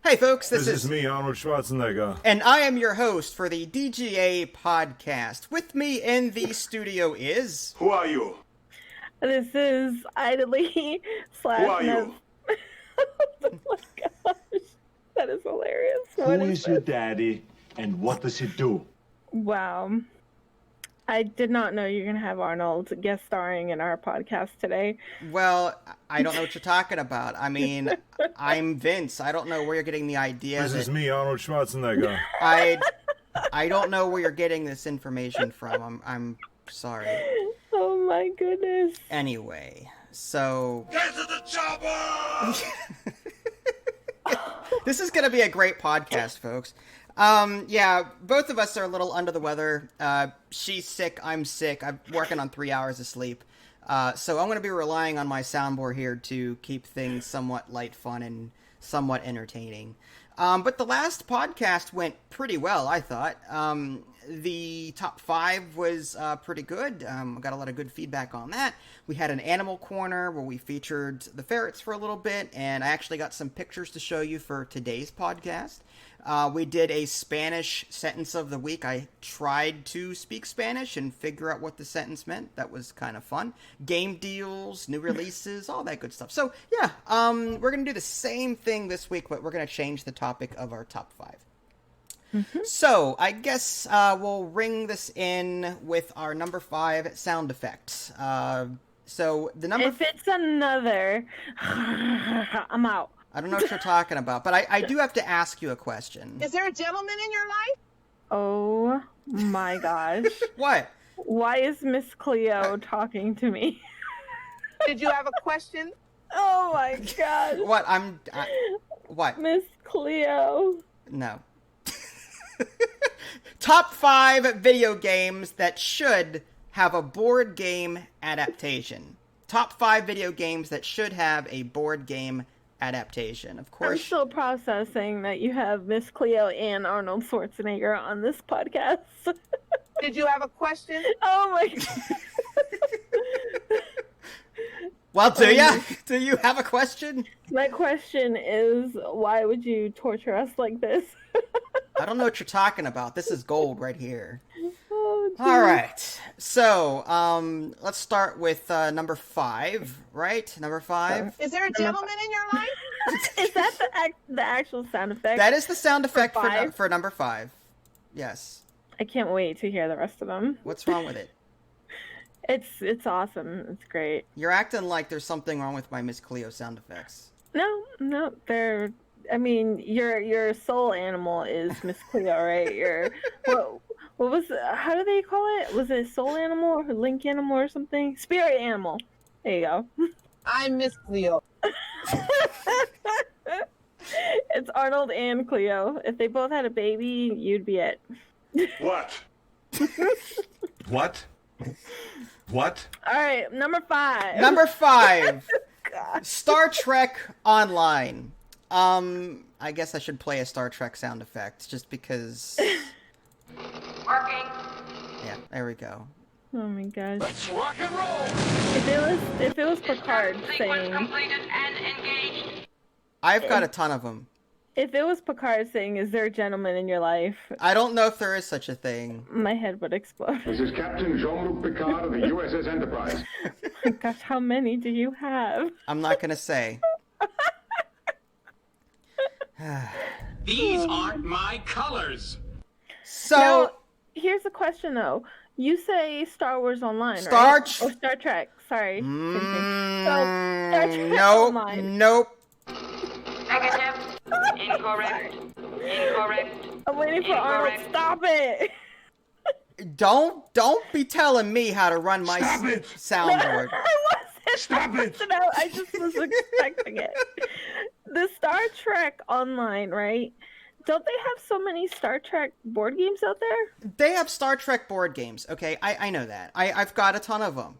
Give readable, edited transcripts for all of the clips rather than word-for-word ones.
Hey folks, This is me, Arnold Schwarzenegger. and I am your host for the DGA podcast. With me in the studio is... Who are you? This is Ida Lee / Who are you? Oh my gosh, that is hilarious. Who is your daddy, and what does he do? Wow. I did not know you're going to have Arnold guest starring in our podcast today. Well, I don't know what you're talking about. I mean, I'm Vince. I don't know where you're getting the idea This that... is me, Arnold Schwarzenegger. I don't know where you're getting this information from. I'm sorry. Oh my goodness. Anyway, so... Get to the chopper! This is going to be a great podcast, folks. Yeah, both of us are a little under the weather. She's sick, I'm sick. I'm working on 3 hours of sleep. So I'm going to be relying on my soundboard here to keep things somewhat light, fun, and somewhat entertaining. But the last podcast went pretty well, I thought. The top 5 was pretty good. Got a lot of good feedback on that. We had an animal corner where we featured the ferrets for a little bit, and I actually got some pictures to show you for today's podcast. We did a Spanish sentence of the week. I tried to speak Spanish and figure out what the sentence meant. That was kind of fun. Game deals, new releases, all that good stuff. So, yeah, we're going to do the same thing this week, but we're going to change the topic of our top 5. Mm-hmm. So, I guess we'll ring this in with our number 5 sound effect. So, the number... If it's another, I'm out. I don't know what you're talking about, but I do have to ask you a question. Is there a gentleman in your life? Oh my gosh. What? Why is Miss Cleo talking to me? Did you have a question? Oh my gosh. What? What? Miss Cleo. No. Top 5 video games that should have a board game adaptation. Top 5 video games that should have a board game adaptation. Of course. I'm still processing that you have Miss Cleo and Arnold Schwarzenegger on this podcast. Did you have a question? Oh my god. Well, do ya? Do you have a question? My question is, why would you torture us like this? I don't know what you're talking about. This is gold right here. Oh, all right. So, let's start with number 5, right? Number 5. Is there a gentleman in your life? Is that the actual sound effect? That is the sound effect five? for number 5. Yes. I can't wait to hear the rest of them. What's wrong with it? It's awesome. It's great. You're acting like there's something wrong with my Miss Cleo sound effects. No, they're. I mean, your soul animal is Miss Cleo, right? Your what was how do they call it? Was it soul animal or link animal or something? Spirit animal. There you go. I'm Miss Cleo. It's Arnold and Cleo. If they both had a baby, you'd be it. What? What? What? All right, number 5. Number 5. God. Star Trek Online. I guess I should play a Star Trek sound effect just because. Working. Yeah, there we go. Oh my gosh. Let's rock and roll! If it was Picard saying, Completed and engaged. I've got a ton of them. if it was Picard saying, "Is there a gentleman in your life?" I don't know if there is such a thing. My head would explode. This is Captain Jean-Luc Picard of the USS Enterprise. Oh my gosh, how many do you have? I'm not gonna say. These aren't my colors. So, Now, here's a question though. You say Star Wars Online, Star right? Tr- Oh, Star Trek. Sorry. Same thing. Star Trek nope, Online. nope. Negative. Incorrect. Incorrect. I'm waiting for Arnold. Incorrect. Stop it. Don't be telling me how to run my Stop it. soundboard. I wasn't. Stop it. No, I just was expecting it. The Star Trek Online, right? Don't they have so many Star Trek board games out there? They have Star Trek board games. Okay, I know that. I've got a ton of them.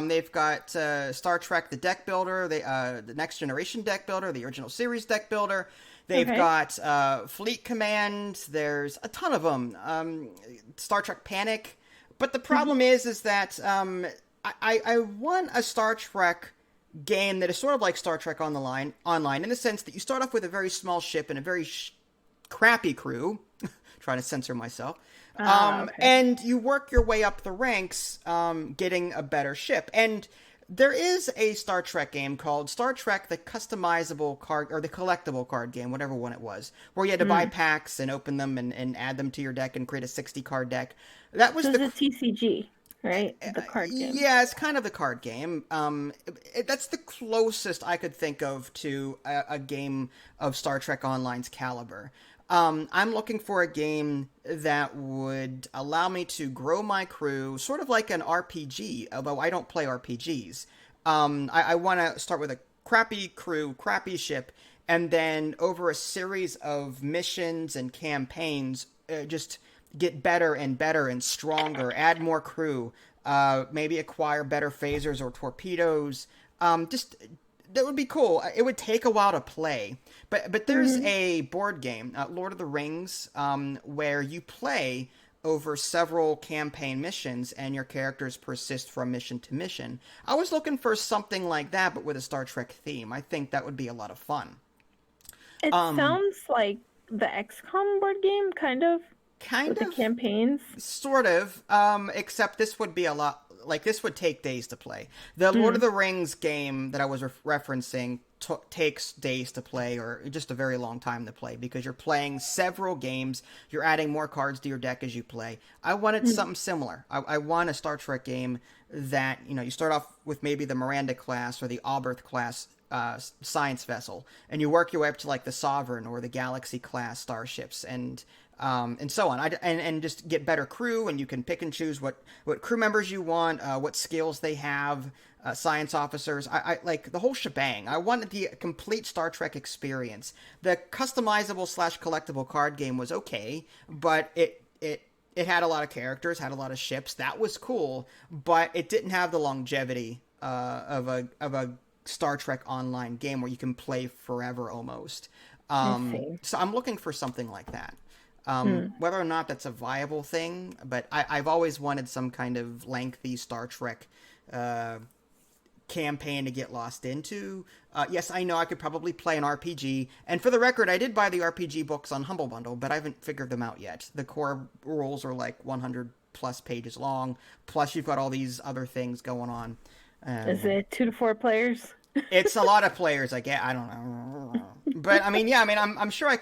They've got Star Trek the Deck Builder, the Next Generation Deck Builder, the Original Series Deck Builder. They've Okay. got Fleet Command. There's a ton of them. Star Trek Panic. But the problem is that I want a Star Trek game that is sort of like Star Trek online in the sense that you start off with a very small ship and a very crappy crew. Trying to censor myself. Okay. And you work your way up the ranks, getting a better ship. And there is a Star Trek game called Star Trek: The Customizable Card, or the Collectible Card Game, whatever one it was, where you had to buy packs and open them and add them to your deck and create a 60 card deck. That was So the it's a TCG, right? The card game. Yeah, it's kind of the card game. That's the closest I could think of to a game of Star Trek Online's caliber. I'm looking for a game that would allow me to grow my crew, sort of like an RPG, although I don't play RPGs. I want to start with a crappy crew, crappy ship, and then over a series of missions and campaigns, just get better and better and stronger, add more crew, maybe acquire better phasers or torpedoes. That would be cool. It would take a while to play, but there's a board game, Lord of the Rings, where you play over several campaign missions and your characters persist from mission to mission. I was looking for something like that, but with a Star Trek theme. I think that would be a lot of fun. It sounds like the XCOM board game, kind of. With the campaigns. Sort of, except this would be a lot, like, this would take days to play. The Lord of the Rings game that I was referencing takes days to play, or just a very long time to play, because you're playing several games, you're adding more cards to your deck as you play. I wanted something similar. I want a Star Trek game that, you start off with maybe the Miranda class or the Alberth class science vessel, and you work your way up to, like, the Sovereign or the Galaxy class starships, and so on. And just get better crew, and you can pick and choose what crew members you want, what skills they have, science officers. I like the whole shebang. I wanted the complete Star Trek experience. The customizable / collectible card game was okay, but it had a lot of characters, had a lot of ships. That was cool, but it didn't have the longevity of a Star Trek Online game where you can play forever almost. So I'm looking for something like that. Whether or not that's a viable thing, but I've always wanted some kind of lengthy Star Trek campaign to get lost into. Yes, I know I could probably play an RPG, and for the record, I did buy the RPG books on Humble Bundle, but I haven't figured them out yet. The core rules are like 100 plus pages long, plus you've got all these other things going on. Is it 2 to 4 players? It's a lot of players, I guess. I don't know. But, I'm sure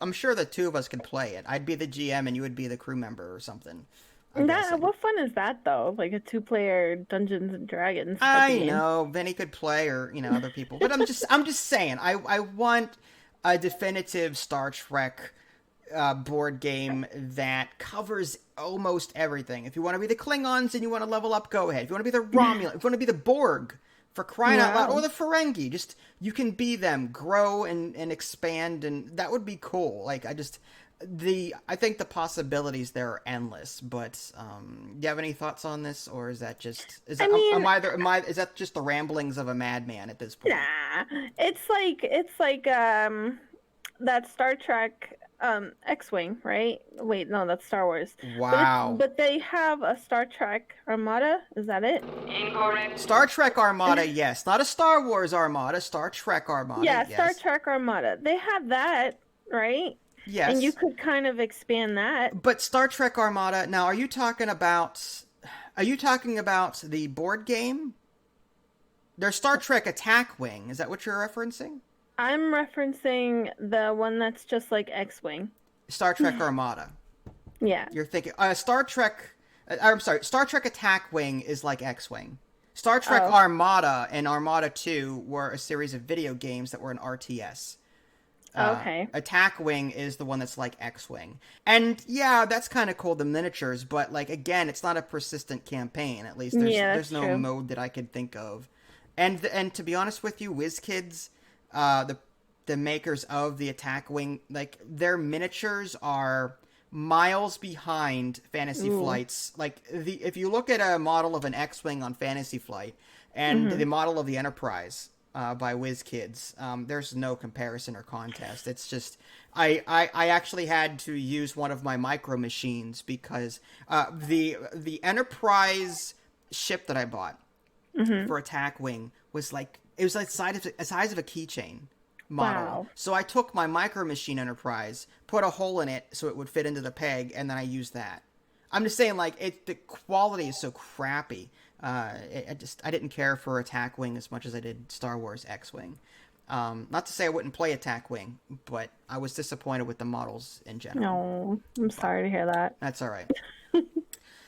I'm sure the two of us could play it. I'd be the GM and you would be the crew member or something. What fun is that, though? Like a 2-player Dungeons and Dragons. I know. Vinny could play, or other people. But I'm just saying. I want a definitive Star Trek board game that covers almost everything. If you want to be the Klingons and you want to level up, go ahead. If you want to be the Romulan, if you want to be the Borg, for crying out loud, or the Ferengi, just you can be them, grow and expand, and that would be cool. Like I think the possibilities there are endless. But do you have any thoughts on this, or is that just is that just the ramblings of a madman at this point? Nah, it's like that Star Trek X-Wing, right? Wait, no, that's Star Wars. Wow. But they have a Star Trek Armada. Is that it? Incorrect. Star Trek Armada, yes. Not a Star Wars Armada, Star Trek Armada. Yeah, yes. Star Trek Armada. They have that, right? Yes. And you could kind of expand that. But Star Trek Armada, now are you talking about the board game? There's Star Trek Attack Wing. Is that what you're referencing? I'm referencing the one that's just like X-Wing. Star Trek Armada. Yeah. You're thinking Star Trek Attack Wing is like X-Wing. Star Trek Armada and Armada 2 were a series of video games that were an RTS. Okay. Attack Wing is the one that's like X-Wing. And yeah, that's kind of cool, the miniatures, but like again, it's not a persistent campaign. At least there's no true. mode that I could think of. And to be honest with you, WizKids, the makers of the Attack Wing, like their miniatures are miles behind Fantasy Flight's. Like if you look at a model of an X-Wing on Fantasy Flight and the model of the Enterprise by WizKids, there's no comparison or contest. It's just I actually had to use one of my micro machines because the Enterprise ship that I bought for Attack Wing was like It was like the size of a keychain model. Wow. So I took my Micro Machine Enterprise, put a hole in it so it would fit into the peg, and then I used that. I'm just saying, like, the quality is so crappy. I didn't care for Attack Wing as much as I did Star Wars X-Wing. Not to say I wouldn't play Attack Wing, but I was disappointed with the models in general. No, I'm sorry to hear that. That's all right.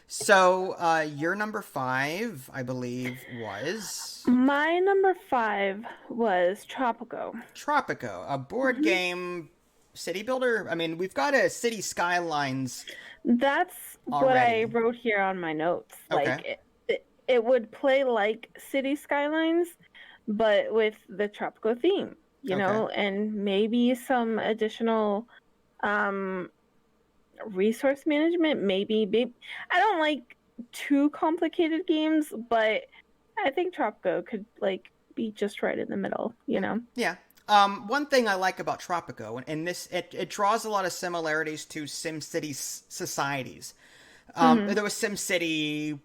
So, your number 5, I believe, was My number 5 was Tropico. Tropico, a board game city builder. I mean, we've got a City Skylines. That's what I Already. wrote here on my notes. Okay. Like it would play like City Skylines, but with the Tropico theme, you know, and maybe some additional resource management. Maybe I don't like too complicated games, but I think Tropico could like be just right in the middle, you know. Yeah. One thing I like about Tropico, and this it draws a lot of similarities to SimCity societies. There was SimCity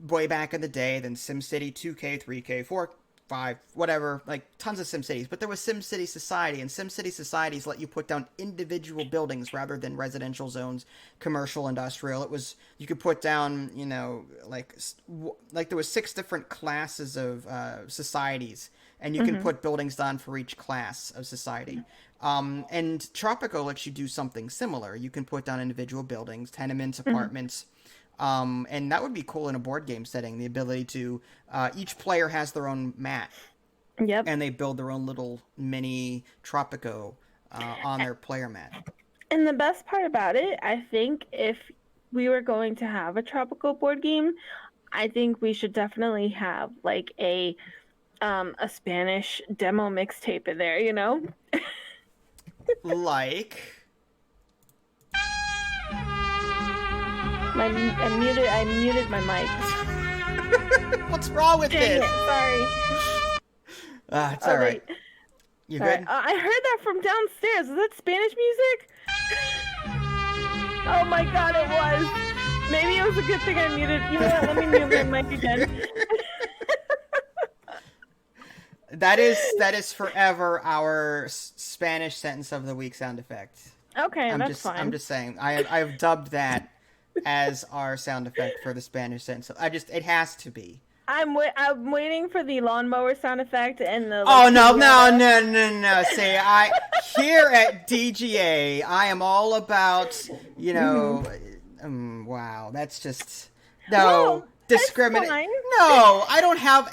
way back in the day, then SimCity 2K, 3K, 4, 5, whatever, like tons of SimCities. But there was SimCity Society, and SimCity Societies let you put down individual buildings rather than residential zones, commercial, industrial. It was, you could put down, you know, like there was 6 different classes of societies, and you can put buildings down for each class of society. And Tropico lets you do something similar. You can put down individual buildings, tenements, apartments. And that would be cool in a board game setting. The ability to, each player has their own mat. Yep. And they build their own little mini Tropico on their player mat. And the best part about it, I think if we were going to have a Tropico board game, I think we should definitely have like a Spanish demo mixtape in there, you know? Like... I muted my mic. What's wrong with Dang this? it, sorry. It's all right. Wait. You Sorry. good? I heard that from downstairs. Was that Spanish music? Oh my god, it was. Maybe it was a good thing I muted. You know what? Let me mute my mic again. That is forever our Spanish sentence of the week sound effect. Okay, I'm that's fine. I'm just saying. I've dubbed that as our sound effect for the Spanish sentence. It has to be. I'm waiting for the lawnmower sound effect and the. Oh no! See, here at DGA, I am all about, you know. Wow, that's just Well, discriminate. fine. No, I don't have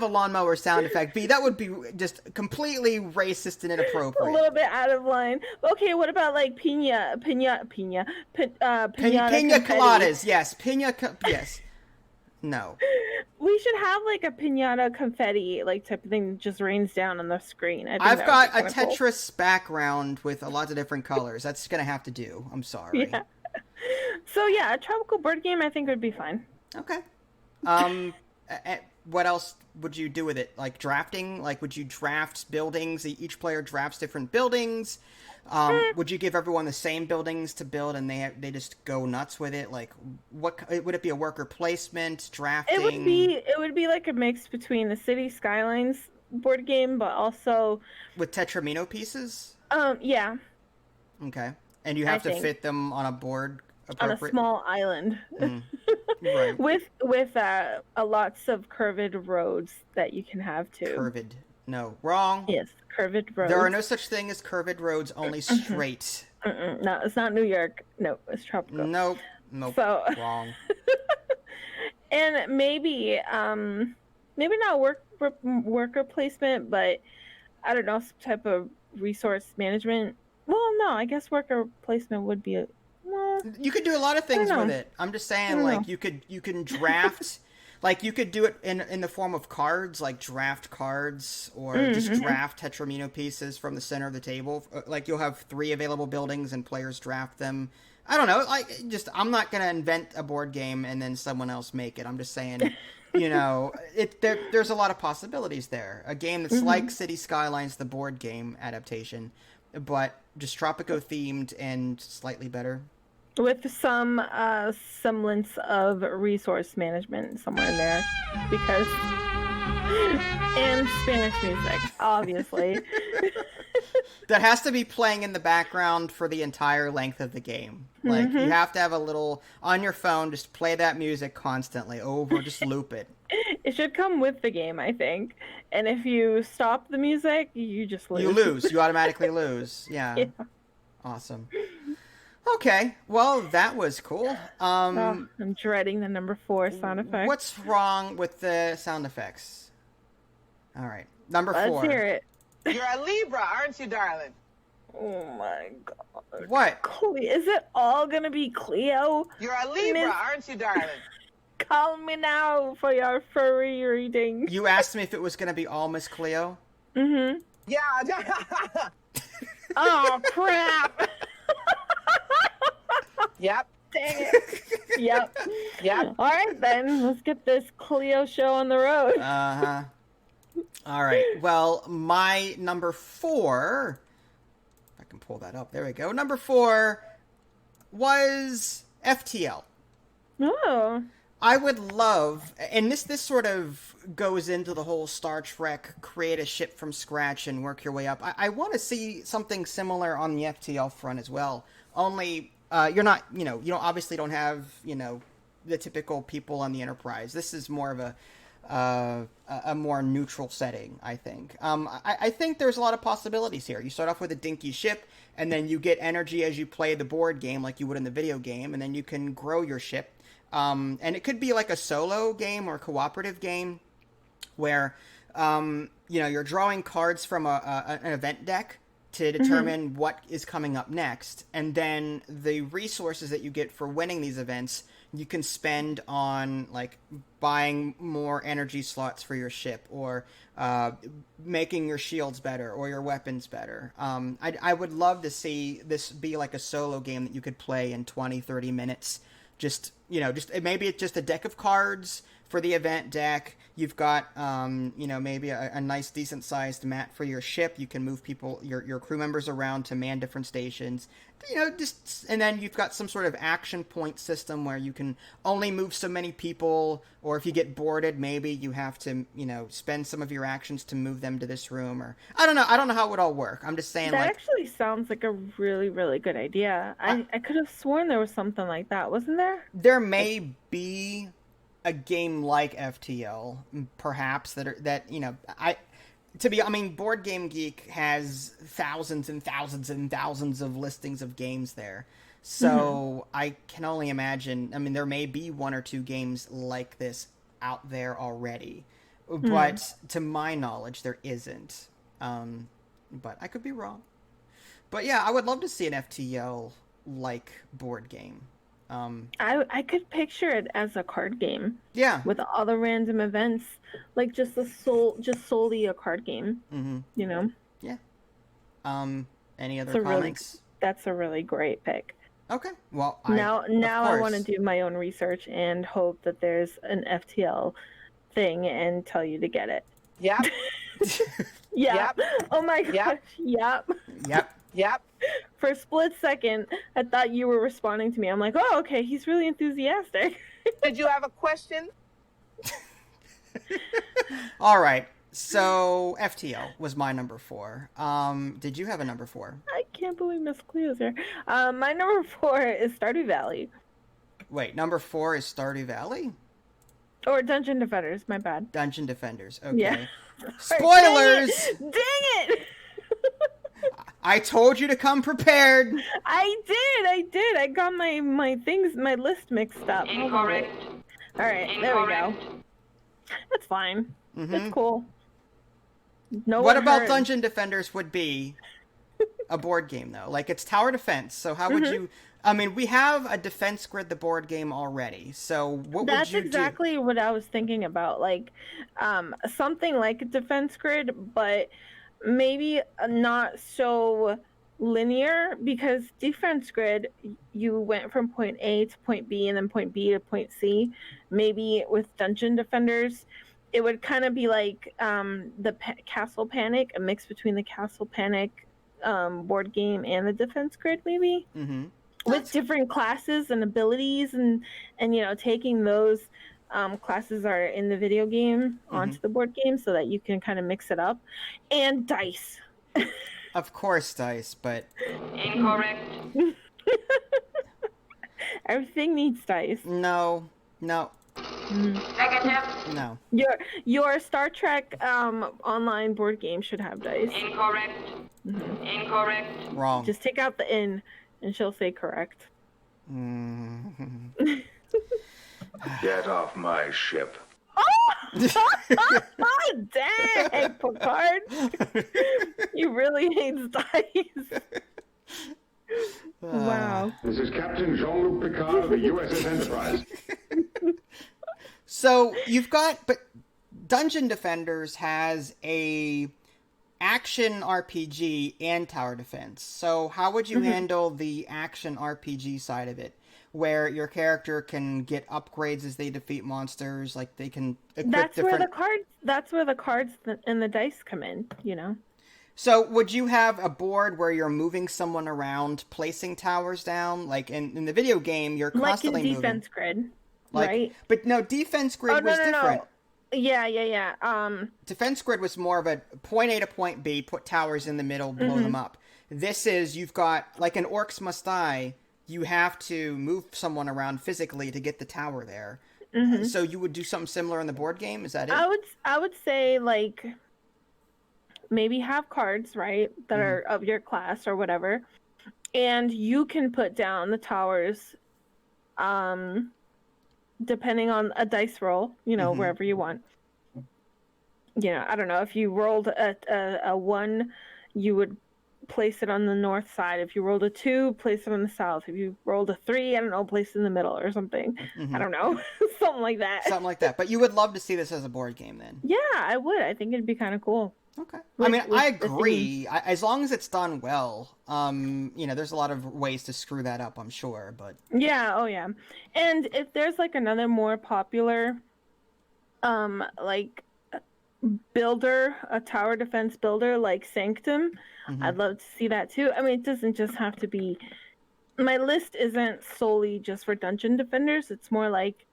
a lawnmower sound effect. B, that would be just completely racist and A inappropriate. little bit out of line. Okay, what about like pina Pina confetti? coladas, yes. Yes. No. We should have like a pinata confetti like type of thing that just rains down on the screen. I think I've that got would a be kinda cool. Tetris background with a lot of different colors. That's gonna have to do. I'm sorry. Yeah. So yeah, a tropical board game I think would be fine. Okay. What else would you do with it? Like drafting? Like, would you draft buildings? Each player drafts different buildings. Would you give everyone the same buildings to build, and they just go nuts with it? Like, what would it be? A worker placement, drafting? It would be like a mix between the City Skylines board game, but also with Tetramino pieces. yeah, Okay, and you have I to think. fit them on a board. on a small island Right. with lots of curved roads that you can have too. Curved. No, wrong. Yes, curved roads. There are no such thing as curved roads, only straight. No, it's not New York. No, it's tropical. Nope. So Wrong. and maybe not worker placement, but I don't know, some type of resource management. Well, no, I guess worker placement would be You could do a lot of things know. with it. I'm just saying, don't like, know. you can draft, like, you could do it in the form of cards, like draft cards, or just draft Tetramino pieces from the center of the table. Like, you'll have 3 available buildings and players draft them. I don't know, like, I'm not gonna invent a board game and then someone else make it. I'm just saying, you know, there's a lot of possibilities there. A game that's like City Skylines, the board game adaptation, but just Tropico themed and slightly better. with some semblance of resource management somewhere in there, because And Spanish music, obviously. That has to be playing in the background for the entire length of the game. Like, you have to have a little on your phone, just play that music constantly over, just loop it. It should come with the game, I think. And if you stop the music, you just lose. You lose. You automatically lose. Yeah. Yeah. Awesome. Okay. Well, that was cool. Oh, I'm dreading the number 4 sound effect. What's wrong with the sound effects? All right. Number 4. Let's hear it. You're a Libra, aren't you, darling? Oh my god. What? Is it all gonna be Cleo? You're a Libra, Miss- aren't you, darling? Call me now for your furry reading. You asked me if it was going to be all Miss Cleo? Mm-hmm. Yeah. Oh, crap. Yep. Dang it. Yep. Yep. All right, then. Let's get this Cleo show on the road. Uh-huh. All right. Well, my number 4, if I can pull that up. There we go. Number 4 was FTL. Oh. I would love, and this sort of goes into the whole Star Trek create a ship from scratch and work your way up. I want to see something similar on the FTL front as well. Only you're not, you don't obviously don't have, the typical people on the Enterprise. This is more of a more neutral setting, I think. I think there's a lot of possibilities here. You start off with a dinky ship, and then you get energy as you play the board game like you would in the video game, and then you can grow your ship. And it could be like a solo game or a cooperative game where, you're drawing cards from an event deck to determine what is coming up next. And then the resources that you get for winning these events, you can spend on, like, buying more energy slots for your ship or making your shields better or your weapons better. I would love to see this be like a solo game that you could play in 20, 30 minutes. Just maybe it's just a deck of cards for the event deck. You've got, maybe a nice, decent-sized map for your ship. You can move your crew members around to man different stations. And then you've got some sort of action point system where you can only move so many people, or if you get boarded, maybe you have to, spend some of your actions to move them to this room, or I don't know how it would all work. I'm just saying, That actually sounds like a really, really good idea. I could have sworn there was something like that, wasn't there? There may be a game like FTL, perhaps, Board Game Geek has thousands and thousands and thousands of listings of games there. So I can only imagine, there may be 1 or 2 games like this out there already. But to my knowledge, there isn't. But I could be wrong. But yeah, I would love to see an FTL-like board game. I could picture it as a card game. Yeah. With all the random events, like just solely a card game. Mm-hmm. Yeah. Any other It's comments? That's a really great pick. Okay. Well, now I want to course. do my own research and hope that there's an FTL thing and tell you to get it. Yep. Yeah. Yep. Oh my gosh. Yep. Yep. Yep. Yep. For a split second, I thought you were responding to me. I'm like, oh, okay, he's really enthusiastic. Did you have a question? All right. So FTL was my number 4. Did you have a number 4? I can't believe Miss Cleo's here. My number 4 is Stardew Valley. Wait, number 4 is Stardew Valley? Or Dungeon Defenders, my bad. Dungeon Defenders. Okay. Yeah. Spoilers! Dang it! I told you to come prepared. I did. I got my list mixed up. Incorrect. All right, there we go. That's fine. That's cool. No. What one about heard. Dungeon Defenders would be a board game, though? Like, it's tower defense, so how would you... we have a Defense Grid, the board game, already, so what would you do? That's exactly what I was thinking about. Like, something like a Defense Grid, but maybe not so linear, because Defense Grid, you went from point A to point B and then point B to point C. Maybe with Dungeon Defenders, it would kind of be like the Castle Panic, a mix between the Castle Panic board game and the Defense Grid, maybe. With different classes and abilities, and taking those classes are in the video game onto the board game so that you can kind of mix it up. And dice. Of course, dice, but Incorrect. Everything needs dice. no. Negative. No. Your Star Trek online board game should have dice. Incorrect. Incorrect. Wrong. Just take out the in, and she'll say correct. Get off my ship. Oh, dang, Picard! You really hate dice. Wow. This is Captain Jean-Luc Picard of the USS Enterprise. So but Dungeon Defenders has a action RPG and tower defense. So how would you handle the action RPG side of it, where your character can get upgrades as they defeat monsters, like they can equip That's different... where the cards and the dice come in. You know. So would you have a board where you're moving someone around, placing towers down? Like in the video game, you're constantly like in moving. Defense Grid, Like, right? But no, Defense Grid was different. No. Yeah. Defense Grid was more of a point A to point B, put towers in the middle, blow them up. This is, you've got, like an Orcs Must Die, you have to move someone around physically to get the tower there. So you would do something similar in the board game? Is that it? I would say, like, maybe have cards, right, that are of your class or whatever, and you can put down the towers depending on a dice roll, wherever you want. I don't know, if you rolled a 1, you would place it on the north side. If you rolled a 2, place it on the south. If you rolled a 3, I don't know, place it in the middle or something. I don't know. Something like that. Something like that. But you would love to see this as a board game then? Yeah, I would. I think it'd be kind of cool. Okay. With I the agree. As long as it's done well, there's a lot of ways to screw that up, I'm sure, but... Yeah, oh yeah. And if there's, like, another more popular, builder, a tower defense builder, like Sanctum, I'd love to see that too. I mean, it doesn't just have to be... My list isn't solely just for Dungeon Defenders. It's more like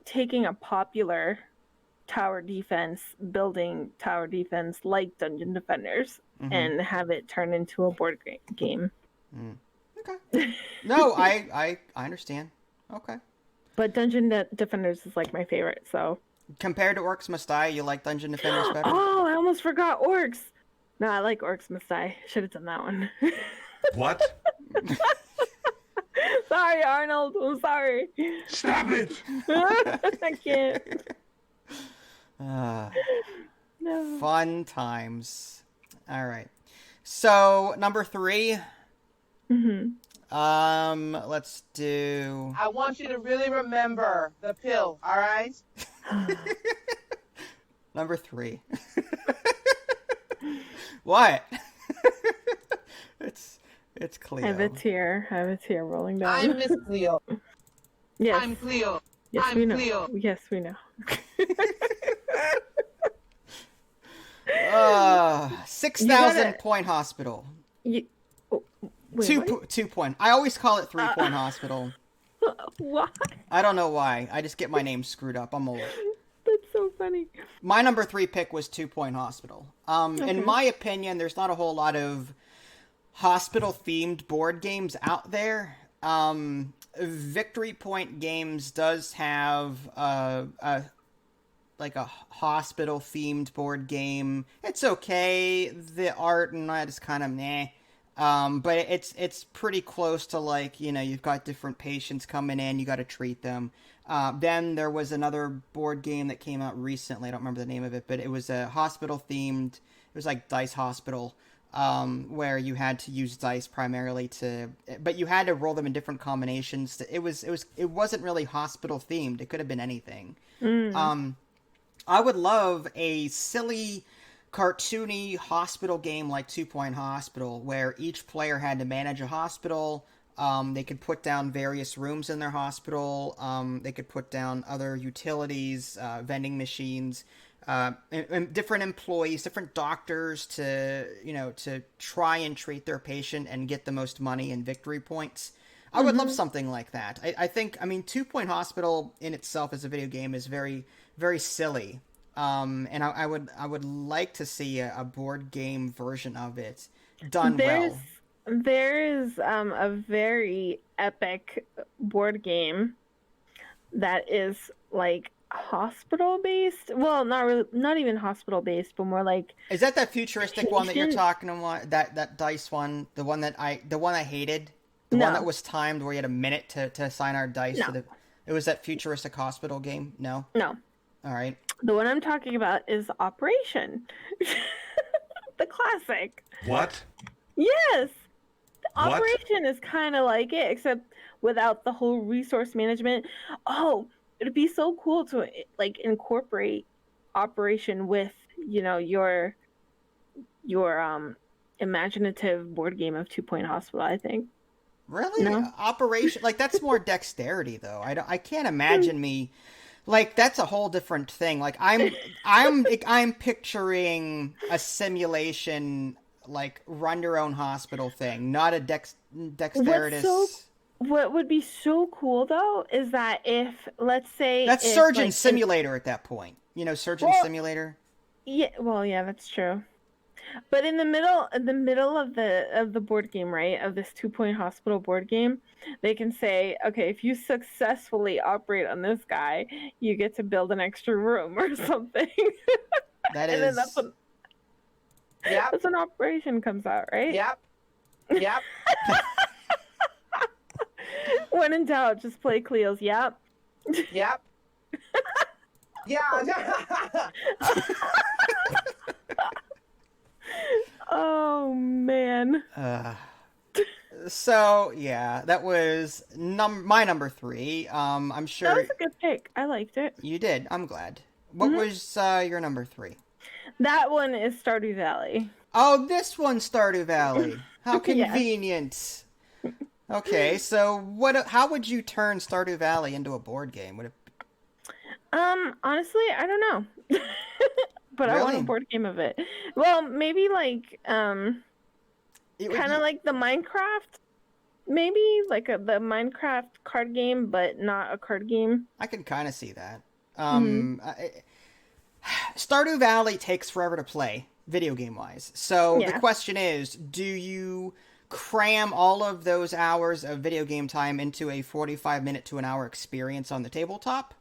taking a popular tower defense, building tower defense like Dungeon Defenders, and have it turn into a board game. Okay. No, I understand. Okay. But Dungeon Defenders is like my favorite, so... Compared to Orcs Must Die, you like Dungeon Defenders better? Oh, I almost forgot Orcs! No, I like Orcs Must Die. Should have done that one. What? Sorry, Arnold. I'm sorry. Stop it! I can't. No. Fun times. All right. So, number 3. Let's do... I want you to really remember the pill, all right? Number 3. What? It's Cleo. I have a tear rolling down. I'm Miss Cleo. Yes. I'm Cleo. Yes, I'm we know. Cleo. Yes, we know. 6,000 point hospital. Wait, what? 2 point. I always call it 3 point hospital. Why? I don't know why. I just get my name screwed up. I'm old. That's so funny. My number 3 pick was 2 point hospital. In my opinion, there's not a whole lot of hospital themed board games out there. Victory Point Games does have a hospital themed board game. It's okay. The art and that is kind of meh. But it's pretty close to you've got different patients coming in, you got to treat them. Then there was another board game that came out recently. I don't remember the name of it, but it was a hospital themed. It was like Dice Hospital, where you had to use dice primarily but you had to roll them in different combinations. It wasn't really hospital themed. It could have been anything. I would love a silly, cartoony hospital game like 2 Point Hospital, where each player had to manage a hospital. They could put down various rooms in their hospital. They could put down other utilities, vending machines, and different employees, different doctors to try and treat their patient and get the most money and victory points. I would love something like that. I think, I mean, 2 Point Hospital in itself as a video game is very, very silly. And I would like to see a board game version of it done well. There is a very epic board game that is like hospital based. Well, not even hospital based, but more like. Is that futuristic one that you're patient- talking about? That dice one, the one I hated, the No. one that was timed where you had a minute to assign our dice No. to the. It was that futuristic hospital game. No. No, All right. the one I'm talking about is Operation, the classic. What? Yes, What? Operation is kind of like it, except without the whole resource management. Oh, it'd be so cool to like incorporate Operation with your imaginative board game of 2 Point Hospital. I think. Really? No. Operation, like, that's more dexterity, though. I can't imagine me, like, that's a whole different thing. Like, I'm picturing a simulation, like, run your own hospital thing, not a dexterous. What would be so cool though is that if, let's say, That's if, Surgeon like, Simulator at that point. Surgeon Simulator. Yeah, well, yeah, that's true. But in the middle of the board game, right, of this 2 Point Hospital board game, they can say, okay, if you successfully operate on this guy, you get to build an extra room or something. That And then is. that's when Operation comes out, right? Yep. Yep. When in doubt, just play Cleo's. Yep. Yep. Yeah. Oh man. So yeah, that was my number 3. I'm That sure was a good pick. I liked it. you did. I'm glad. What was your number 3? That one is Stardew Valley. Oh, this one's Stardew Valley. How Yes. convenient. Okay, so how would you turn Stardew Valley into a board game? Would it... Honestly, I don't know. But I want Really? a board game of it. Well, maybe like it would kind be- of like the Minecraft. Maybe like the Minecraft card game, but not a card game. I can kind of see that. Stardew Valley takes forever to play, video game wise. So the Yeah. question is, do you cram all of those hours of video game time into a 45-minute to an hour experience on the tabletop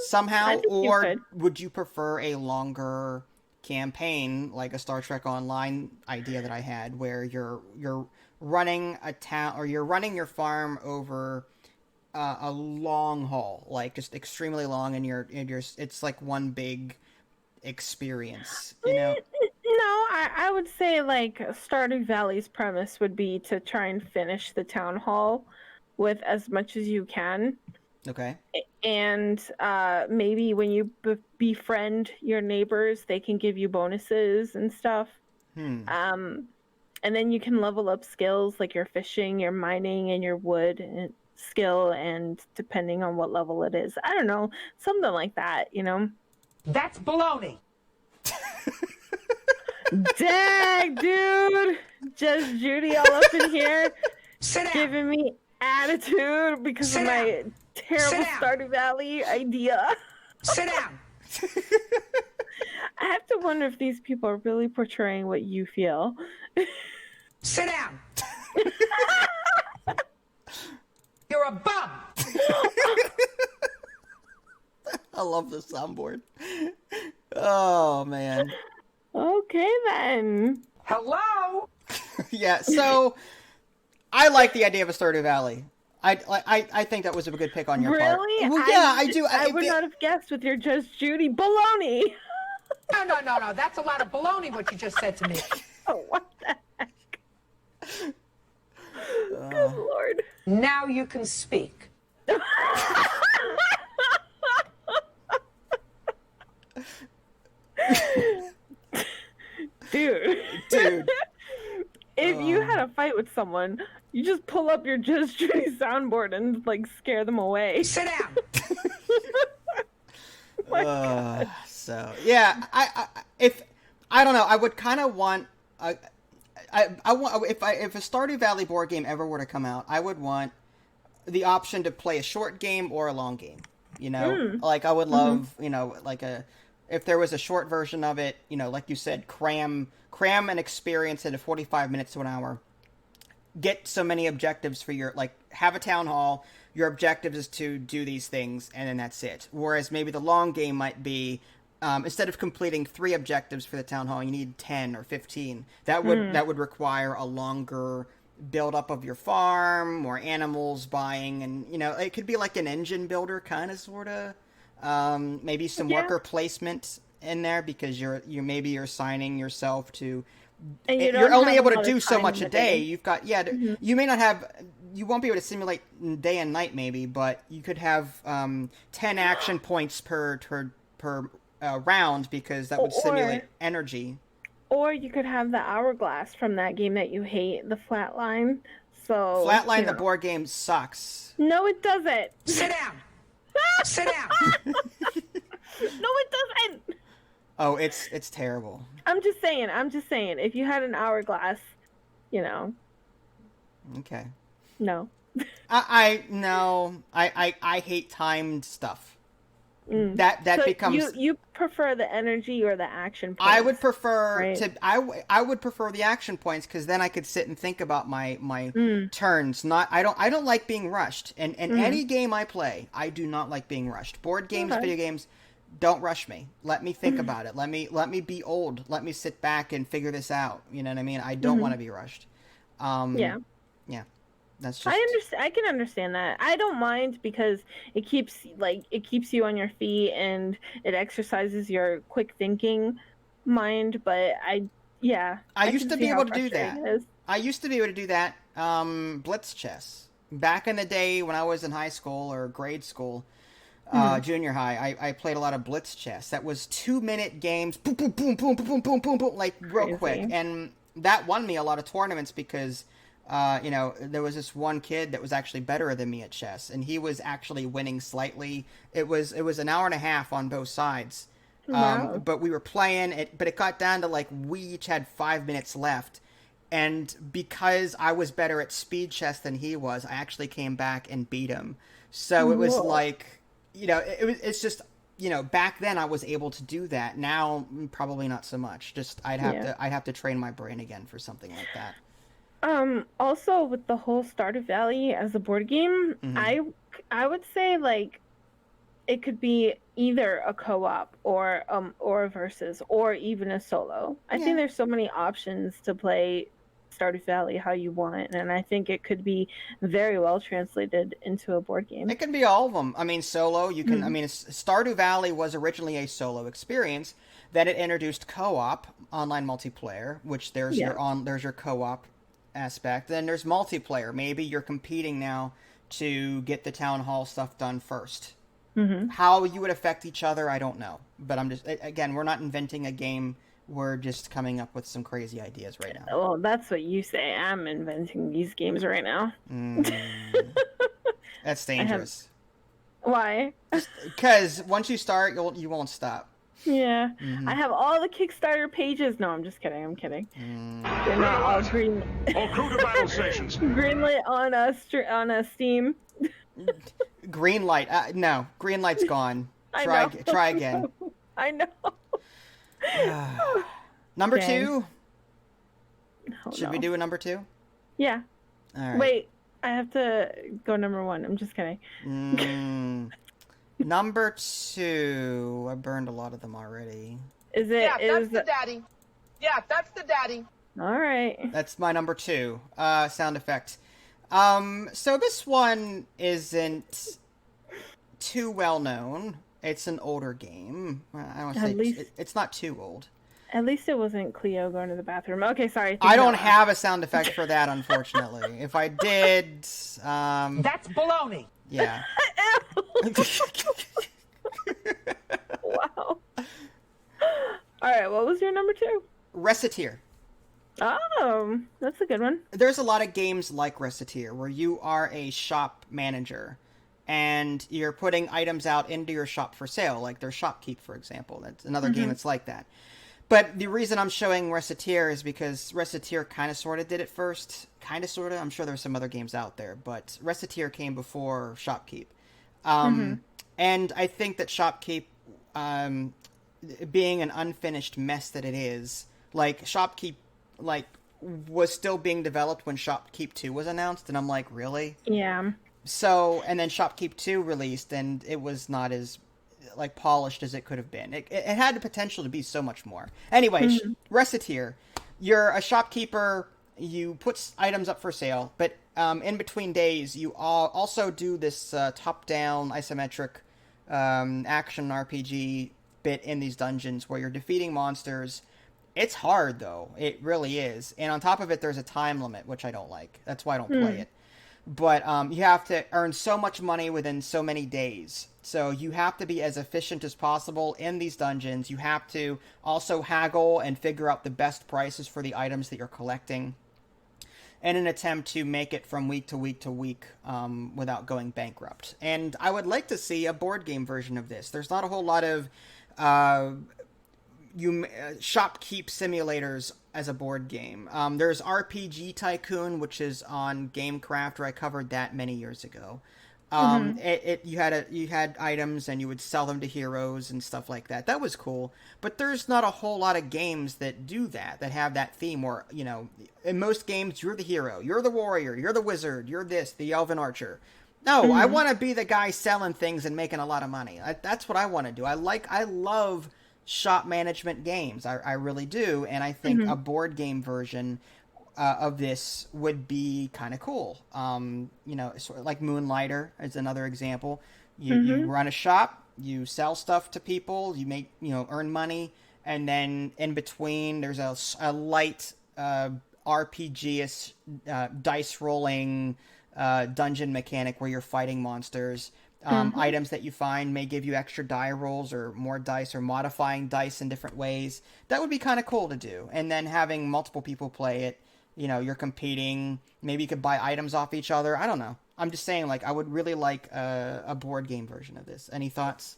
somehow, I think you or could. would you prefer a longer campaign like a Star Trek Online idea that I had, where you're running a town, or you're running your farm over a long haul, like just extremely long, and it's like one big experience, No, I would say like Stardew Valley's premise would be to try and finish the town hall with as much as you can. Okay. And maybe when you befriend your neighbors, they can give you bonuses and stuff. And then you can level up skills like your fishing, your mining, and your wood skill, and depending on what level it is. I don't know, something like that, That's baloney. Dang, dude! Just Judy all up in here Sit down. giving me attitude because Sit of my down. terrible Sit down. Stardew Valley idea. Sit down. I have to wonder if these people are really portraying what you feel. Sit down. You're a bum. I love the soundboard. Oh man. Okay then. Hello. Yeah, so I like the idea of a Stardew Valley. I think that was a good pick on your part. Really? Well, yeah, I do. I would not have guessed with your Just Judy baloney. No. That's a lot of baloney what you just said to me. Oh, what the heck? Good lord. Now you can speak. Dude. If you had a fight with someone, you just pull up your Just Judy soundboard and like scare them away. Sit down. So yeah, I don't know, I would kind of want I want if a Stardew Valley board game ever were to come out, I would want the option to play a short game or a long game. You know, like I would love, you know, like if there was a short version of it, you know, like you said, cram an experience into 45 minutes to an hour. Get so many objectives for your, like, have a town hall. Your objective is to do these things, and then that's it. Whereas maybe the long game might be, instead of completing 3 objectives for the town hall, you need 10 or 15. That would require a longer build up of your farm, more animals buying, and, you know, it could be like an engine builder kind of, sort of. Maybe some worker placement in there, because you're assigning yourself to. And you're only able to do so much a day. You've got you may not have, you won't be able to simulate day and night maybe, but you could have 10 action points per round, because that would simulate energy. Or you could have the hourglass from that game that you hate, the Flatline. So Flatline, the board game, sucks. No, it doesn't. Sit down. Sit down. No, it doesn't. Oh, it's terrible. I'm just saying. If you had an hourglass, you know. Okay. No. I hate timed stuff. That so becomes. You prefer the energy or the action points? I would prefer right? I would prefer the action points, because then I could sit and think about my turns. I don't like being rushed. And any game I play, I do not like being rushed. Board games, video games, don't rush me. Let me think about it. Let me be old. Let me sit back and figure this out. You know what I mean? I don't want to be rushed. Yeah. That's just. I can understand that. I don't mind, because it keeps you on your feet, and it exercises your quick thinking mind. But I used to be able to do that. I used to be able to do that. Blitz chess. Back in the day when I was in high school or grade school, junior high, I played a lot of blitz chess. That was 2-minute games, boom, boom, boom, boom, boom, boom, boom, boom, like real quick, and that won me a lot of tournaments, because. You know, there was this one kid that was actually better than me at chess, and he was actually winning slightly. It was an hour and a half on both sides. Wow. But we were playing it, but it got down to, like, we each had 5 minutes left. And because I was better at speed chess than he was, I actually came back and beat him. So it was like, you know, it's just, you know, back then I was able to do that. Now, probably not so much. Just, I'd have to train my brain again for something like that. Also, with the whole Stardew Valley as a board game, I would say, like, it could be either a co-op or a versus, or even a solo. I think there's so many options to play Stardew Valley how you want, and I think it could be very well translated into a board game. It can be all of them. I mean, solo, you can, I mean, Stardew Valley was originally a solo experience. Then it introduced co-op, online multiplayer, which there's your co-op aspect. Then there's multiplayer. Maybe you're competing now to get the town hall stuff done first. How you would affect each other, I don't know. But I'm just, again, we're not inventing a game. We're just coming up with some crazy ideas right now. Well, that's what you say. I'm inventing these games right now. That's dangerous. Why? Because once you start, you won't stop. Yeah. I have all the Kickstarter pages. No, I'm just kidding. I'm kidding. They're not all green. All crew to battle stations. Greenlit on a Steam. Green light. No, green light's gone. Try again. I know. Number Dang. 2. Oh, Should we do a number 2? Yeah. All right. Wait, I have to go number 1. I'm just kidding. Number 2. I burned a lot of them already. Is it? Yeah, that's the daddy. Yeah, that's the daddy. All right. That's my number 2 sound effect. So this one isn't too well known. It's an older game. I don't say it's not too old. At least it wasn't Cleo going to the bathroom. Okay, sorry. I don't have a sound effect for that, unfortunately. If I did, That's baloney. yeah. Wow. All right, what was your number 2? Reciteer. Oh, that's a good one. There's a lot of games like Reciteer where you are a shop manager and you're putting items out into your shop for sale, like their Shopkeep, for example. That's another game that's like that. But the reason I'm showing Recettear is because Recettear kind of sort of did it first. Kind of sort of. I'm sure there's some other games out there, but Recettear came before Shopkeep. And I think that Shopkeep, being an unfinished mess that it is, like, Shopkeep, like, was still being developed when Shopkeep 2 was announced, and I'm like, really? Yeah. So, and then Shopkeep 2 released, and it was not as, like, polished as it could have been. It had the potential to be so much more. Anyway, Recettear, you're a shopkeeper, you put items up for sale, but in between days, you also do this top-down isometric action RPG bit in these dungeons where you're defeating monsters. It's hard, though. It really is. And on top of it, there's a time limit, which I don't like. That's why I don't play it. But you have to earn so much money within so many days. So you have to be as efficient as possible in these dungeons. You have to also haggle and figure out the best prices for the items that you're collecting in an attempt to make it from week to week to week without going bankrupt. And I would like to see a board game version of this. There's not a whole lot of shopkeep simulators as a board game. There's RPG Tycoon, which is on GameCraft, where I covered that many years ago. You had items and you would sell them to heroes and stuff like that. That was cool. But there's not a whole lot of games that do that have that theme where, you know, in most games you're the hero, you're the warrior, you're the wizard, you're the elven archer. No, I want to be the guy selling things and making a lot of money. That's what I want to do. I love shop management games. I really do. And I think a board game version of this would be kind of cool. You know, sort of like Moonlighter is another example. You run a shop, you sell stuff to people, you make, earn money, and then in between there's a light RPG dice rolling dungeon mechanic where you're fighting monsters. Items that you find may give you extra die rolls or more dice or modifying dice in different ways. That would be kind of cool to do. And then having multiple people play it, you're competing. Maybe you could buy items off each other. I don't know. I'm just saying, like, I would really like a board game version of this. Any thoughts?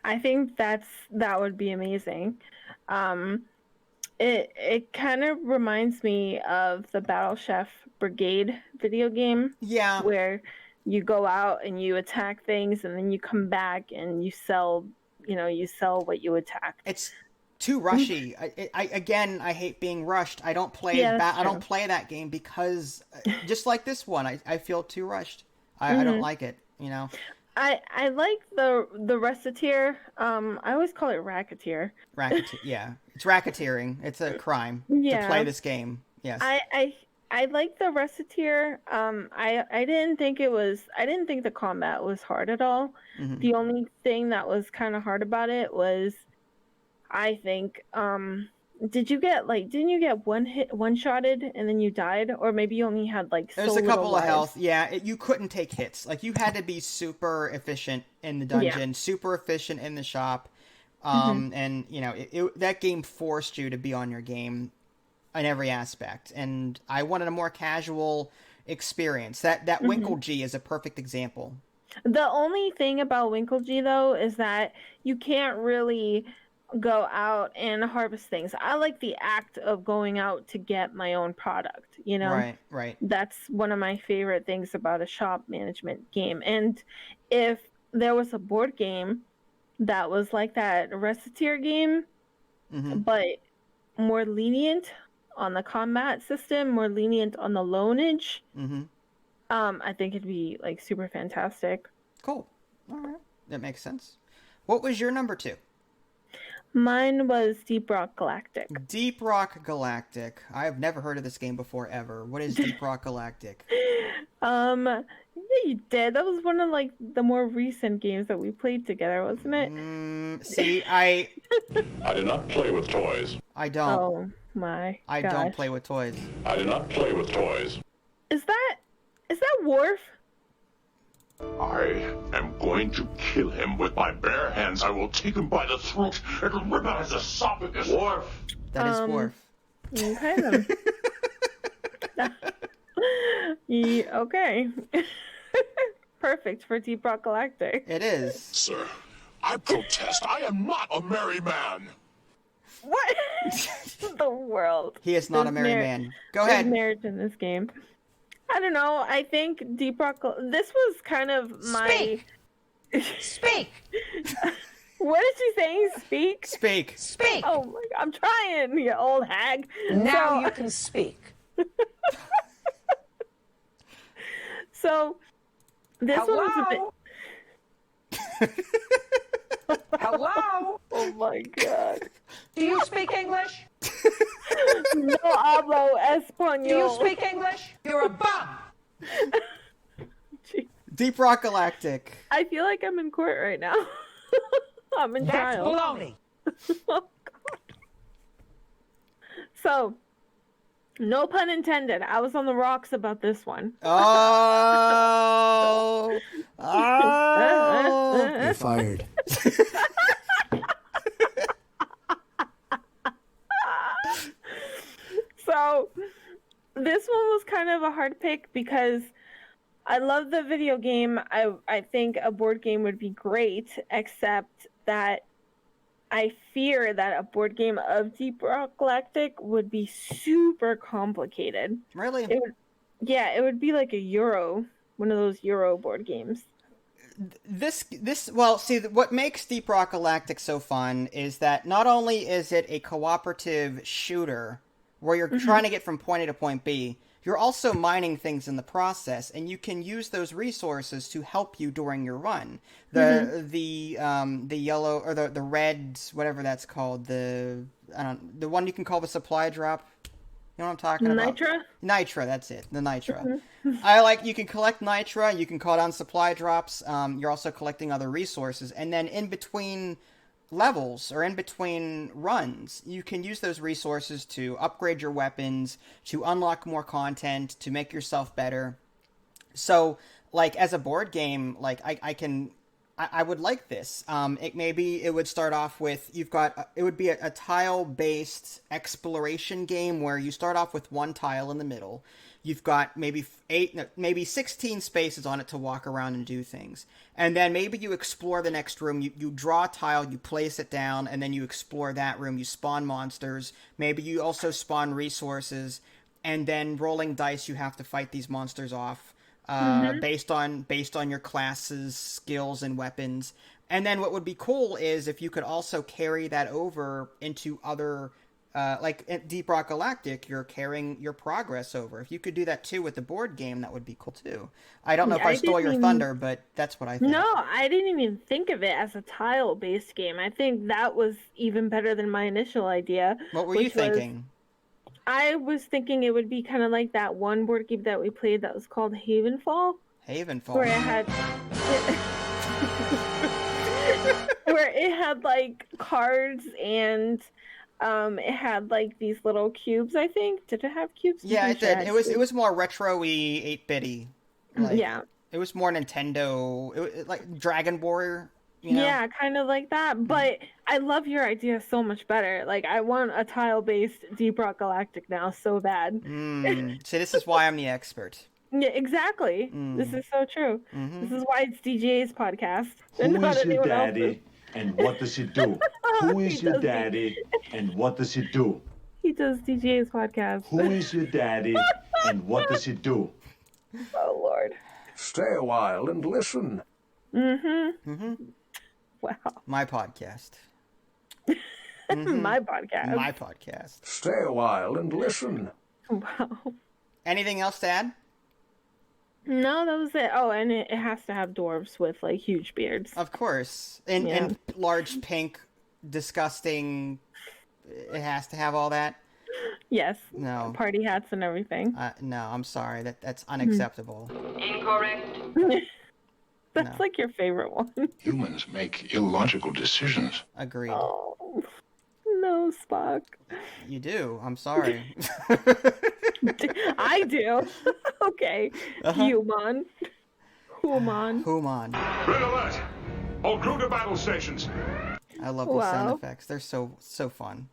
I think that would be amazing. It kind of reminds me of the Battle Chef Brigade video game. Yeah. Where you go out and you attack things, and then you come back and you sell what you attacked. It's too rushy. I hate being rushed. I don't play I don't play that game because just like this one, I feel too rushed. I don't like it, I like the Recettear. I always call it Racketeer. Yeah. It's racketeering. It's a crime to play this game. Yes. I like the Recettear. I didn't think the combat was hard at all. The only thing that was kind of hard about it was, I think, didn't you get one-shotted and then you died? Or maybe you only had There's a couple of health. Yeah, you couldn't take hits. Like, you had to be super efficient in the dungeon, super efficient in the shop. And, that game forced you to be on your game in every aspect. And I wanted a more casual experience. That Winkle G is a perfect example. The only thing about Winkle G, though, is that you can't really go out and harvest things. I like the act of going out to get my own product, Right. That's one of my favorite things about a shop management game. And if there was a board game that was like that Recettear game, but more lenient on the combat system, more lenient on the loanage, I think it'd be super fantastic. Cool. All right. That makes sense. What was your number 2? Mine was Deep Rock Galactic. Deep Rock Galactic. I have never heard of this game before, ever. What is Deep Rock Galactic? Yeah, you did. That was one of the more recent games that we played together, wasn't it? See, I do not play with toys. I don't. Oh my! I gosh. don't play with toys. I do not play with toys. Is that Worf? I am going to kill him with my bare hands. I will take him by the throat and rip out his esophagus. Worf. That is Worf. Okay then. Okay. Perfect for Deep Rock Galactic. It is. Sir, I protest. I am not a merry man. What? The world. He is not a There's married mar- man. Go There's ahead. marriage in this game. I don't know. I think Deep Rock. This was kind of my. Speak! What is she saying? Speak? Speak. Speak! Oh my God, I'm trying, you old hag. Now So- you can speak. So, this one was a bit. Hello? Oh my God. Do you speak English? No hablo Do español. you speak English? You're a bum! Deep Rock Galactic. I feel like I'm in court right now. I'm in That's trial. baloney. Oh, God. So, no pun intended. I was on the rocks about this one. Oh. Oh. You're fired. So, this one was kind of a hard pick because I love the video game. I think a board game would be great, except that I fear that a board game of Deep Rock Galactic would be super complicated. Really? It would be like a Euro, one of those Euro board games. Well, see, what makes Deep Rock Galactic so fun is that not only is it a cooperative shooter where you're trying to get from point A to point B, you're also mining things in the process, and you can use those resources to help you during your run. The yellow or the red, whatever that's called, the one you can call the supply drop. You know what I'm talking about? Nitra? Nitra, that's it. The Nitra. Mm-hmm. You can collect Nitra, you can call down supply drops, you're also collecting other resources, and then in between levels or in between runs, you can use those resources to upgrade your weapons, to unlock more content, to make yourself better. So, like, as a board game, like, I would like this. It would start off with, it would be a tile-based exploration game where you start off with one tile in the middle. You've got maybe 16 spaces on it to walk around and do things. And then maybe you explore the next room, you draw a tile, you place it down, and then you explore that room, you spawn monsters, maybe you also spawn resources, and then rolling dice, you have to fight these monsters off. Based on your class's skills and weapons. And then what would be cool is if you could also carry that over into other, like at Deep Rock Galactic, you're carrying your progress over. If you could do that too with the board game, that would be cool too. I don't know if I stole your thunder, but that's what I think. No, I didn't even think of it as a tile-based game. I think that was even better than my initial idea. What were you thinking? I was thinking it would be kind of like that one board game that we played that was called Havenfall. Havenfall. Where it had like cards and it had like these little cubes, I think. Did it have cubes? Yeah, it did. It was more retro-y, 8-bitty. Yeah. It was more Nintendo, like Dragon Warrior. You know? Yeah, kind of like that. But I love your idea so much better. Like, I want a tile-based Deep Rock Galactic now so bad. See, this is why I'm the expert. Yeah, exactly. This is so true. This is why it's DJ's podcast. Who is your daddy and what does he do? Who is your daddy and what does he do? He does DJ's podcast. Who is your daddy and what does he do? Oh, Lord. Stay a while and listen. Wow. My podcast. My podcast. My podcast. Stay a while and listen. Wow. Anything else to add? No, that was it. Oh, and it has to have dwarves with, like, huge beards. Of course. And large, pink, disgusting... It has to have all that? Yes. No. Party hats and everything. No, I'm sorry. That's unacceptable. Incorrect. That's like your favorite one. Humans make illogical decisions. Agreed. Oh, no, Spock. You do. I'm sorry. I do. Okay. Human. Human. Red alert! All crew to battle stations. I love the sound effects. They're so fun.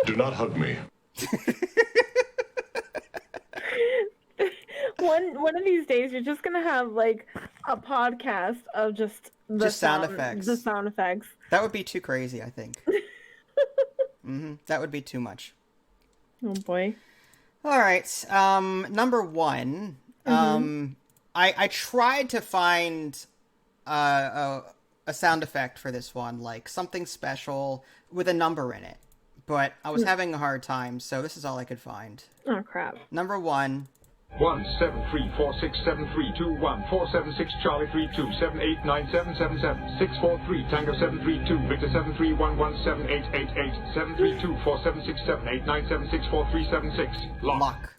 Do not hug me. One of these days, you're just gonna have like a podcast of just the Just sound effects. The sound effects. That would be too crazy, I think. That would be too much. Oh boy. All right. Number one. I tried to find a sound effect for this one, like something special with a number in it, but I was having a hard time, so this is all I could find. Oh crap. Number one. 173467321 Charlie 32789777 Tango 732 Victor 731178888 732476789764376 Lock.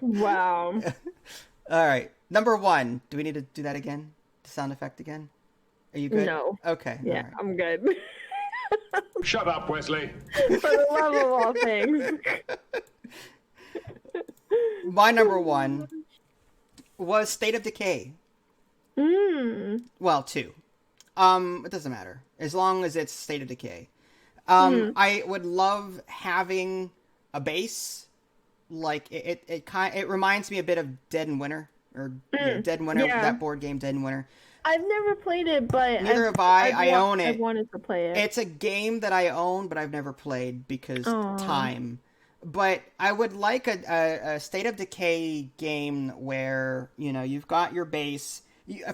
Wow. All right. Number one. Do we need to do that again? The sound effect again? Are you good? No. Okay. Yeah, all right. I'm good. Shut up, Wesley. For the love of all things. My number one was State of Decay. Well, 2. It doesn't matter as long as it's State of Decay. I would love having a base. Like it reminds me a bit of Dead in Winter or Dead in Winter. Yeah. That board game, Dead in Winter. I've never played it, but Neither have I. I own it. I wanted to play it. It's a game that I own, but I've never played because time. But I would like a State of Decay game where, you know, you've got your base.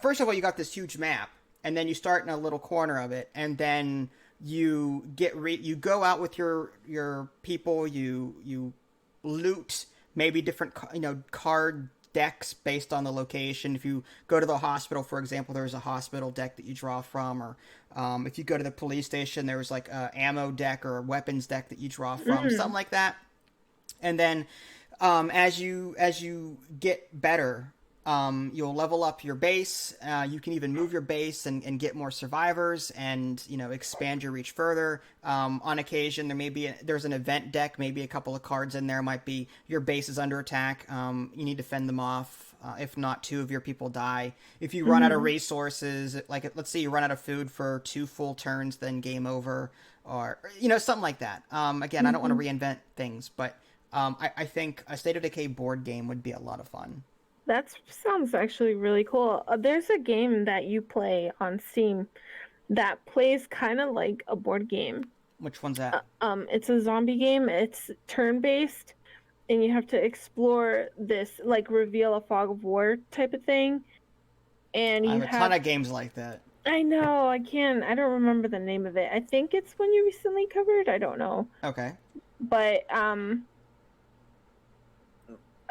First of all, you got this huge map, and then you start in a little corner of it, and then you you go out with your people. You loot maybe different card decks based on the location. If you go to the hospital, for example, there's a hospital deck that you draw from, or if you go to the police station, there's like a ammo deck or a weapons deck that you draw from, something like that. And then as you get better, you'll level up your base. You can even move your base and get more survivors and, you know, expand your reach further. On occasion, there's an event deck, maybe a couple of cards in there. Might be your base is under attack. You need to fend them off. If not, 2 of your people die. If you run out of resources, like let's say you run out of food for 2 full turns, then game over, or, you know, something like that. Again, I don't want to reinvent things, but I think a State of Decay board game would be a lot of fun. That sounds actually really cool. There's a game that you play on Steam that plays kind of like a board game. Which one's that? It's a zombie game. It's turn-based, and you have to explore this, like, reveal a fog of war type of thing. And I have a ton of games like that. I know. I don't remember the name of it. I think it's one you recently covered. I don't know. Okay. But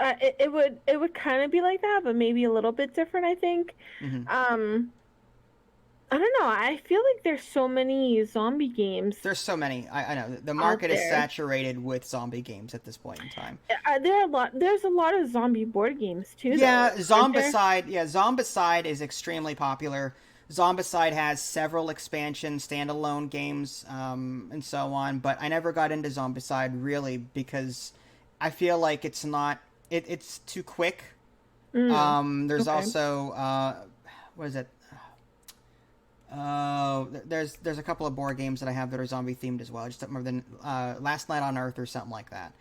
it would kind of be like that, but maybe a little bit different, I think. I don't know. I feel like there's so many zombie games. There's so many. I know the market is saturated with zombie games at this point in time. There's a lot of zombie board games too. Yeah, Zombicide. Yeah, Zombicide is extremely popular. Zombicide has several expansions, standalone games, and so on. But I never got into Zombicide really because I feel like it's not. It's too quick. There's also what is it? There's a couple of board games that I have that are zombie themed as well. I just don't remember the Last Night on Earth or something like that.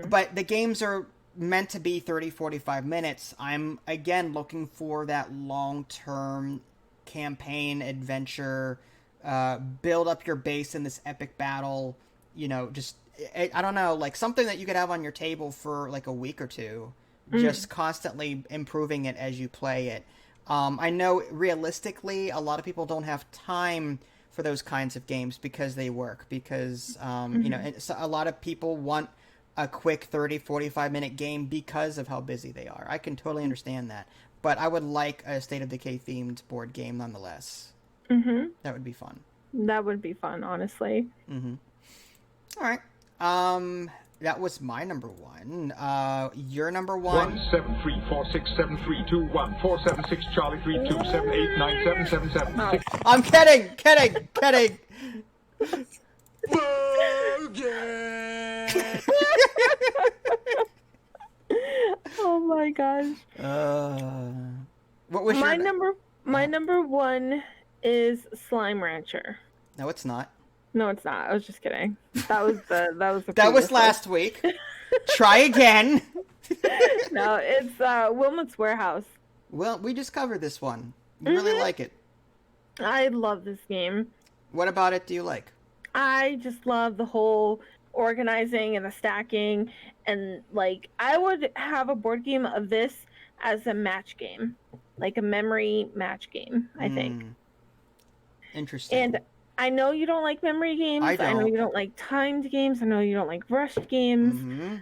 But the games are meant to be 30-45 minutes. I'm again looking for that long-term campaign adventure, build up your base in this epic battle, you know, just I don't know, like something that you could have on your table for like a week or two, just constantly improving it as you play it. I know realistically a lot of people don't have time for those kinds of games because they work, because you know, a lot of people want a quick 30-45 minute game because of how busy they are. I can totally understand that, but I would like a State of Decay themed board game nonetheless. That would be fun. That would be fun, honestly. All right. That was my number one. Your number one. 173467321 Charlie 32789777 I'm kidding. Oh my gosh. What was my number? My number one is Slime Rancher. No, it's not. No, it's not. I was just kidding. That was the that was last week. Try again. No, it's Wilmot's Warehouse. Well, we just covered this one. We really like it. I love this game. What about it do you like? I just love the whole organizing and the stacking, and like I would have a board game of this as a match game, like a memory match game, I think. Interesting. And I know you don't like memory games. I know don't. you don't like timed games. I know you don't like rushed games.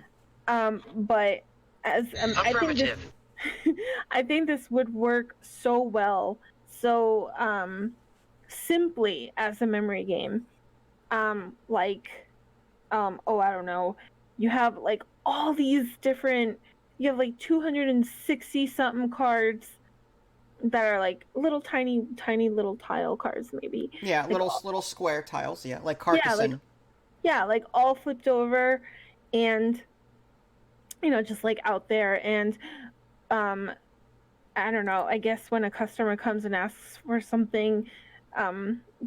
But as Affirmative. I think this would work so well, so simply as a memory game. I don't know. You have like all these different. You have like 260 something cards that are like little tiny little tile cards, maybe. Yeah, like little square tiles. Yeah, like Carcassonne. Like all flipped over, and just like out there. And I don't know, I guess when a customer comes and asks for something,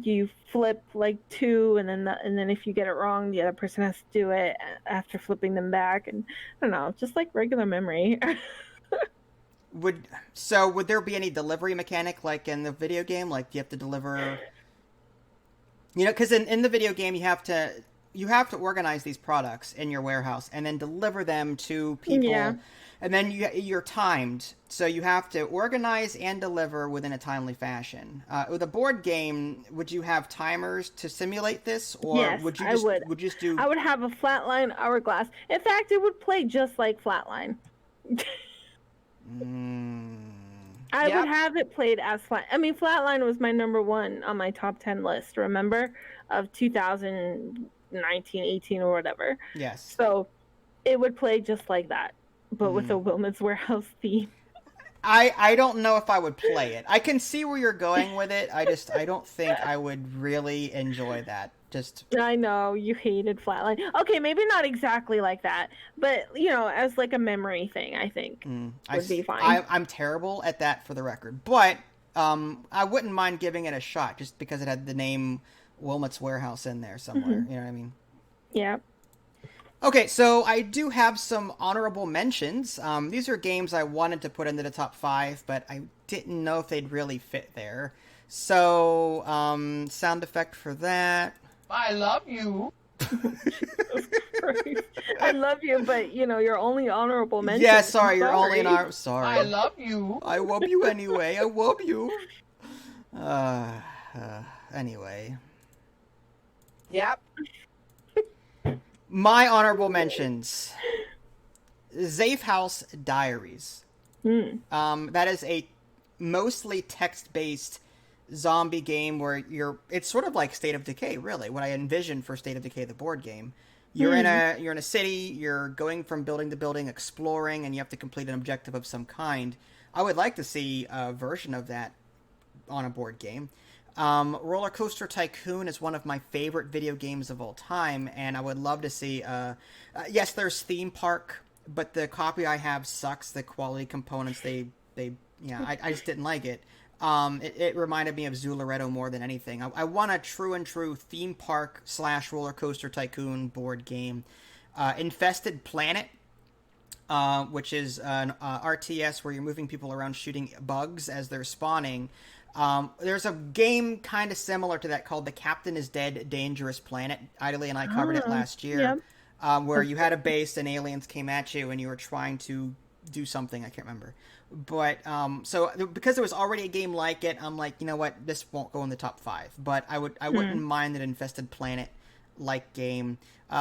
you flip like 2, and then if you get it wrong, the other person has to do it after flipping them back. And I don't know, just like regular memory. Would there be any delivery mechanic like in the video game? Like, do you have to deliver? Because in the video game you have to organize these products in your warehouse and then deliver them to people. Yeah. And then you're timed, so you have to organize and deliver within a timely fashion. With a board game, would you have timers to simulate this, or Yes, would you I just would. would you just do? I would have a Flatline Hourglass. In fact, it would play just like Flatline. I would have it played as Flat. I mean, Flatline was my number 1 on my top 10 list, remember? Of 2019, 18, or whatever. Yes. So it would play just like that, but with a Wilmot's Warehouse theme. I don't know if I would play it. I can see where you're going with it. I don't think I would really enjoy that. I know you hated Flatline. Okay, maybe not exactly like that, but as like a memory thing, I think would be fine. I'm terrible at that, for the record, but I wouldn't mind giving it a shot just because it had the name Wilmot's Warehouse in there somewhere. You know what I mean? Yeah. Okay, so I do have some honorable mentions. These are games I wanted to put into the top 5, but I didn't know if they'd really fit there. So, sound effect for that. I love you. I love you, but you're only honorable mention. Yeah, sorry, you're only in our. Sorry. I love you. I love you anyway. I love you. Anyway. Yep. My honorable mentions. Zafe House Diaries. That is a mostly text-based zombie game where it's sort of like State of Decay, really, what I envisioned for State of Decay, the board game. You're in a city, you're going from building to building, exploring, and you have to complete an objective of some kind. I would like to see a version of that on a board game. Roller Coaster Tycoon is one of my favorite video games of all time, and I would love to see yes, there's Theme Park, but the copy I have sucks. The quality components, I just didn't like it. It reminded me of Zularetto more than anything. I want a true Theme Park / Roller Coaster Tycoon board game. Infested Planet, which is an RTS where you're moving people around shooting bugs as they're spawning. There's a game kind of similar to that called The Captain is Dead, Dangerous Planet. Idly and I covered it last year, where you had a base and aliens came at you and you were trying to do something. I can't remember. But, so because there was already a game like it, I'm like, you know what, this won't go in the top 5. But I wouldn't mind an Infested Planet-like game.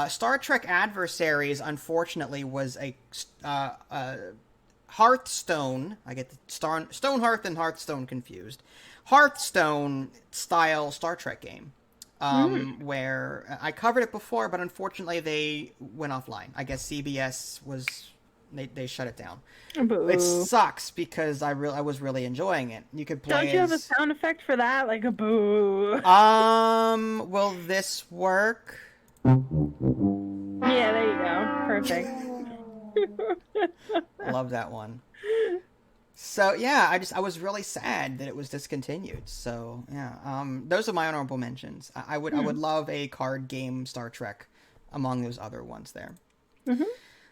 Star Trek Adversaries, unfortunately, was a Hearthstone. I get the Stonehearth and Hearthstone confused. Hearthstone-style Star Trek game. Where I covered it before, but unfortunately they went offline. I guess CBS was... They shut it down. Boo. It sucks because I was really enjoing it. You could play. Don't you have a sound effect for that, like a boo? Will this work? Yeah, there you go. Perfect. Love that one. So yeah, I was really sad that it was discontinued. So yeah, those are my honorable mentions. I would love a card game Star Trek among those other ones there.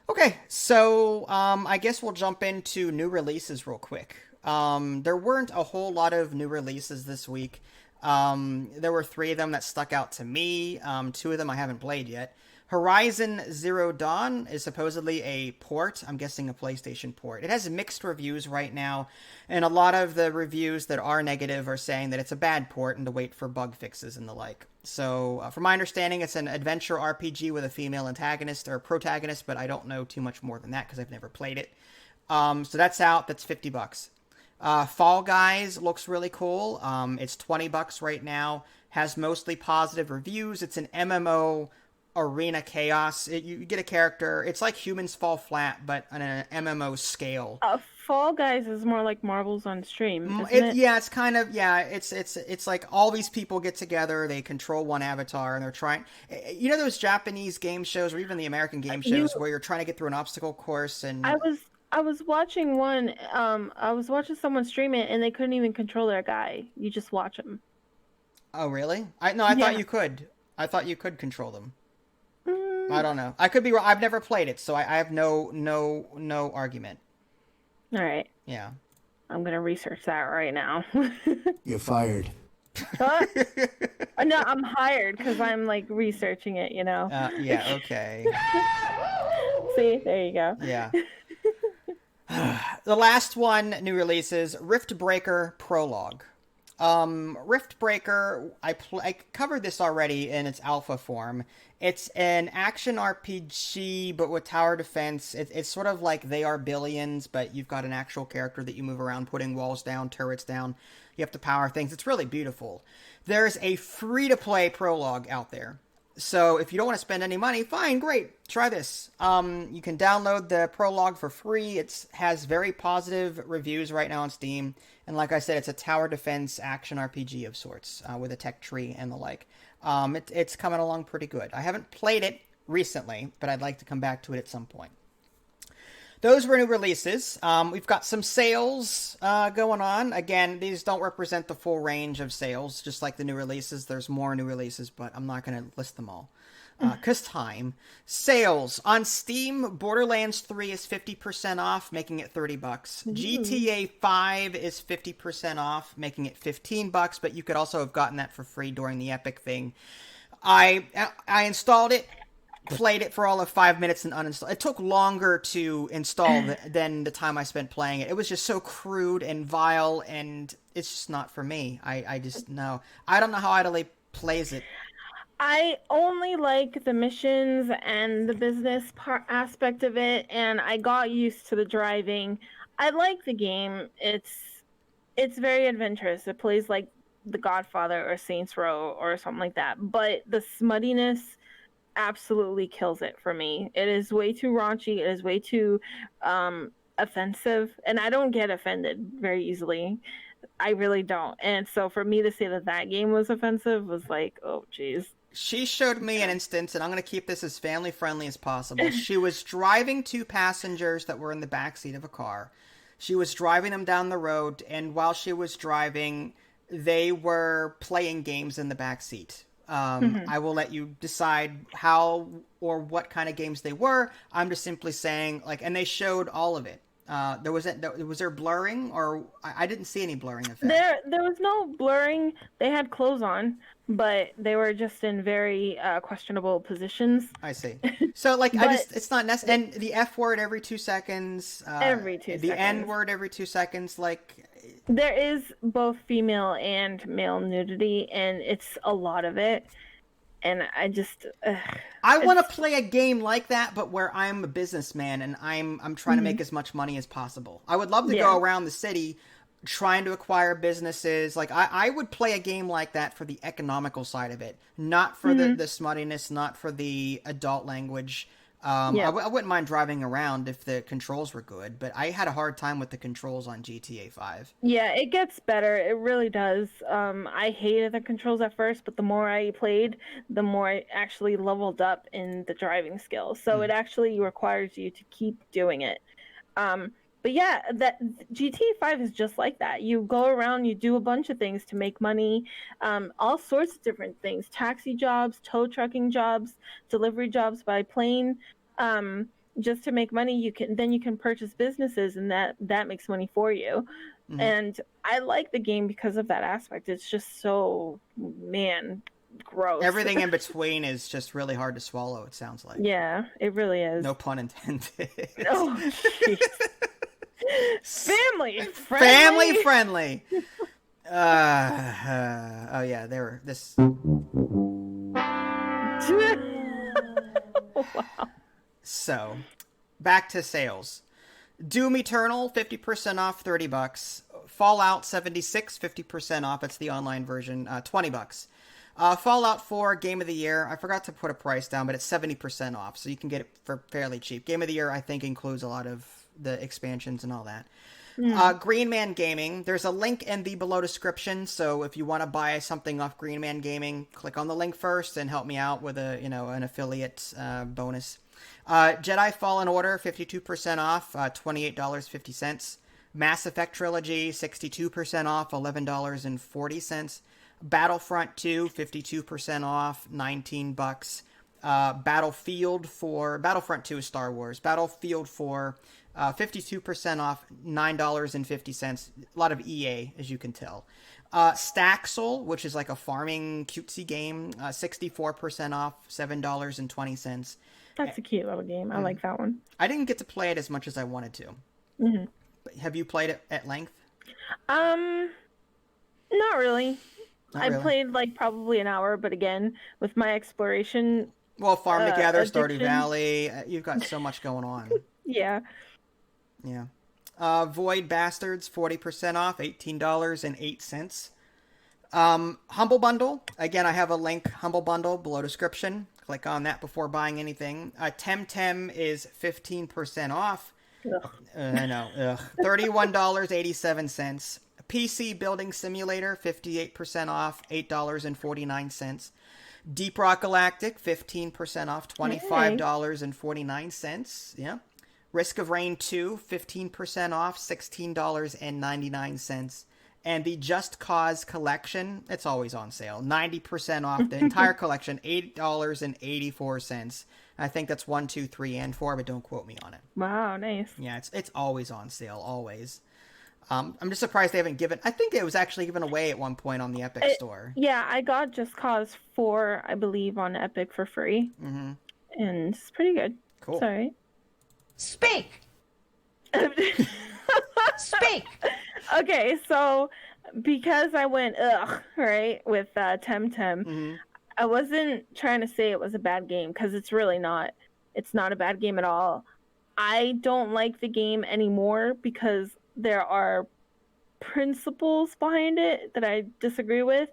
Okay, so I guess we'll jump into new releases real quick. There weren't a whole lot of new releases this week. There were 3 of them that stuck out to me. 2 of them I haven't played yet. Horizon Zero Dawn is supposedly a port. I'm guessing a PlayStation port. It has mixed reviews right now, and a lot of the reviews that are negative are saying that it's a bad port and to wait for bug fixes and the like. So, from my understanding, it's an adventure RPG with a female antagonist or protagonist, but I don't know too much more than that because I've never played it. So that's out. That's $50. Fall Guys looks really cool. It's $20 right now. Has mostly positive reviews. It's an MMO arena chaos. You get a character. It's like Humans Fall Flat, but on an MMO scale. Fall Guys is more like Marbles on Stream, isn't it? Yeah, it's kind of, yeah, it's like all these people get together, they control one avatar, and they're trying, you know those Japanese game shows, or even the American game shows, where you're trying to get through an obstacle course, and... I was watching one, I was watching someone stream it, and they couldn't even control their guy. You just watch him. Oh, really? I thought you could. I thought you could control them. I don't know. I could be wrong. I've never played it, so I have no argument. All right. Yeah. I'm gonna research that right now. You're fired. Huh? No, I'm hired because I'm like researching it. You know. Yeah. Okay. See, there you go. Yeah. The last one, new releases, Riftbreaker Prologue. Riftbreaker, I covered this already in its alpha form. It's an action RPG, but with tower defense. It's sort of like They Are Billions, but you've got an actual character that you move around, putting walls down, turrets down. You have to power things. It's really beautiful. There's a free-to-play prologue out there. So if you don't want to spend any money, fine, great, try this. You can download the prologue for free. It has very positive reviews right now on Steam. And like I said, it's a tower defense action RPG of sorts with a tech tree and the like. It's coming along pretty good. I haven't played it recently, but I'd like to come back to it at some point. Those were new releases. We've got some sales going on. Again, these don't represent the full range of sales, just like the new releases. There's more new releases, but I'm not going to list them all. 'Cause time. Sales. On Steam, Borderlands 3 is 50% off, making it $30. GTA 5 is 50% off, making it $15, but you could also have gotten that for free during the Epic thing. I installed it, played it for all of 5 minutes and uninstalled. It took longer to install than the time I spent playing it. It was just so crude and vile, and it's just not for me. I just know. I don't know how Idly plays it. I only like the missions and the business aspect of it, and I got used to the driving. I like the game. It's very adventurous. It plays like The Godfather or Saints Row or something like that. But the smuttiness absolutely kills it for me. It is way too raunchy. It is way too offensive, and I don't get offended very easily. I really don't. And so for me to say that game was offensive was like, oh, geez. She showed me an instance, and I'm going to keep this as family-friendly as possible. She was driving 2 passengers that were in the backseat of a car. She was driving them down the road, and while she was driving, they were playing games in the backseat. I will let you decide how or what kind of games they were. I'm just simply saying, like, and they showed all of it. Was there blurring, or I didn't see any blurring effect? There was no blurring. They had clothes on, but they were just in very questionable positions. I see. So like, it's not necessary. And the F word every 2 seconds. Every 2 seconds. The N word every 2 seconds. Like, there is both female and male nudity, and it's a lot of it. And I just... I want to play a game like that, but where I'm a businessman and I'm trying to make as much money as possismunpossible. I would love to go around the city trying to acquire businesses. Like, I would play a game like that for the economical side of it, not for the smuttiness, not for the adult language. I wouldn't mind driving around if the controls were good, but I had a hard time with the controls on GTA 5. Yeah, it gets better. It really does. I hated the controls at first, but the more I played, the more I actually leveled up in the driving skills. So it actually requires you to keep doing it. But yeah, that GTA 5 is just like that. You go around, you do a bunch of things to make money, all sorts of different things. Taxi jobs, tow trucking jobs, delivery jobs by plane, just to make money. You can purchase businesses, and that makes money for you. Mhm. And I like the game because of that aspect. It's just so, man, gross. Everything in between is just really hard to swallow, it sounds like. Yeah, it really is. No pun intended. Oh, jeez. Family friendly. Family friendly. Oh yeah, they were this. Wow. So, back to sales. Doom Eternal, 50% off, $30. Fallout 76, 50% off. It's the online version, $20. Fallout 4, Game of the Year. I forgot to put a price down, but it's 70% off, so you can get it for fairly cheap. Game of the Year, I think, includes a lot of the expansions and all that. Green Man Gaming. There's a link in the below description, so if you want to buy something off Green Man Gaming, click on the link first and help me out with an affiliate bonus. Jedi Fallen Order, 52% off, $28.50. Mass Effect Trilogy, 62% off, $11.40. Battlefront 2, 52% off, $19. Battlefront 2 is Star Wars. Battlefield 4, 52% off, $9.50. A lot of EA, as you can tell. Staxel, which is like a farming cutesy game, 64% off, $7.20. That's a cute little game. I like that one. I didn't get to play it as much as I wanted to. Mm-hmm. Have you played it at length? Not really. Not I really. played like probably an hour, but again, with my exploration. Well, Farm Together, Stardew addiction. Valley, you've got so much going on. Yeah. Yeah. Void Bastards, 40% off, $18.08. Humble Bundle, again, I have a link, Humble Bundle, below description. Click on that before buying anything. Temtem is 15% off. I know. $31.87. PC Building Simulator, 58% off, $8.49. Deep Rock Galactic, 15% off, $25.49. Yeah. Risk of Rain 2, 15% off, $16.99. And the Just Cause Collection, it's always on sale, 90% off the entire collection, $8.84. I think that's 1, 2, 3, and 4, but don't quote me on it. Wow, nice. Yeah, it's always on sale, always. I'm just surprised they haven't given. I think it was actually given away at one point on the Epic Store. Yeah, I got Just Cause 4, I believe, on Epic for free. Mm-hmm. And it's pretty good. Cool. Sorry. Speak. Speak. Okay, so because I went right with Temtem, Mm-hmm. I wasn't trying to say it was a bad game because it's really not. It's not a bad game at all. I don't like the game anymore because there are principles behind it that I disagree with,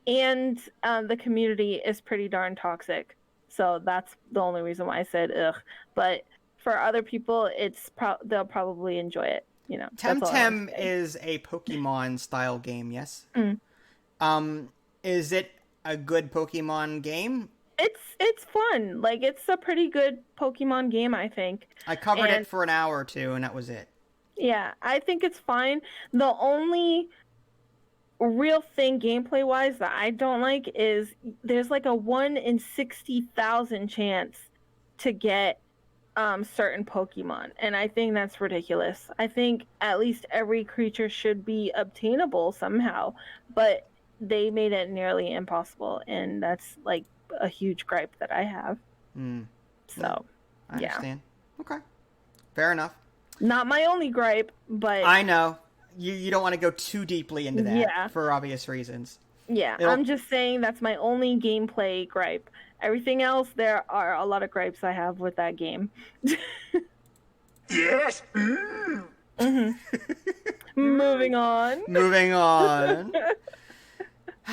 and the community is pretty darn toxic. So that's the only reason why I said ugh. But for other people, they'll probably enjoy it. You know, Temtem is a Pokemon style game, yes? Mm. Is it a good Pokemon game? It's fun. Like, it's a pretty good Pokemon game, I think. I covered it for an hour or two, and that was it. Yeah, I think it's fine. The only real thing gameplay wise that I don't like is there's like a 1 in 60,000 chance to get certain Pokemon, and I think that's ridiculous. I think at least every creature should be obtainable somehow, but they made it nearly impossible, and that's like a huge gripe that I have. So, I understand. Okay, fair enough. Not my only gripe, but I know you don't want to go too deeply into that for obvious reasons. Yeah, I'm just saying that's my only gameplay gripe. Everything else, there are a lot of gripes I have with that game. Yes. Mm-hmm. Moving on. Moving on.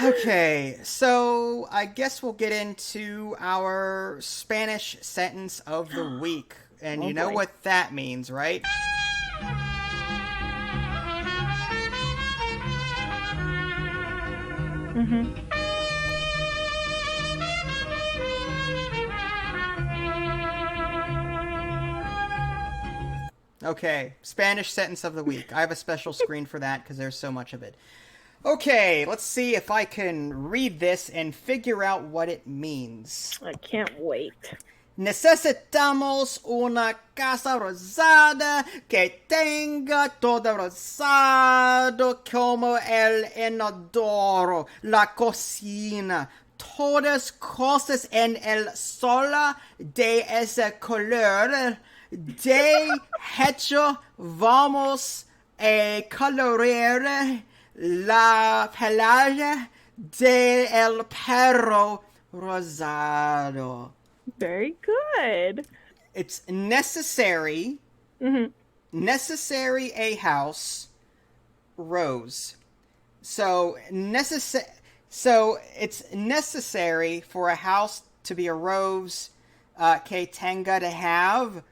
Okay, so I guess we'll get into our Spanish sentence of the week. And you know what that means, right? Mm-hmm. Okay, Spanish sentence of the week. I have a special screen for that because there's so much of it. Okay, let's see if I can read this and figure out what it means. I can't wait. Necesitamos una casa rosada que tenga todo rosado como el inodoro, la cocina, todas cosas en el sola de ese color. De hecho, vamos a colorear la pelage del perro rosado. Very good. It's necessary. Necessary a house, rose. So it's necessary for a house to be a rose. Que tenga to have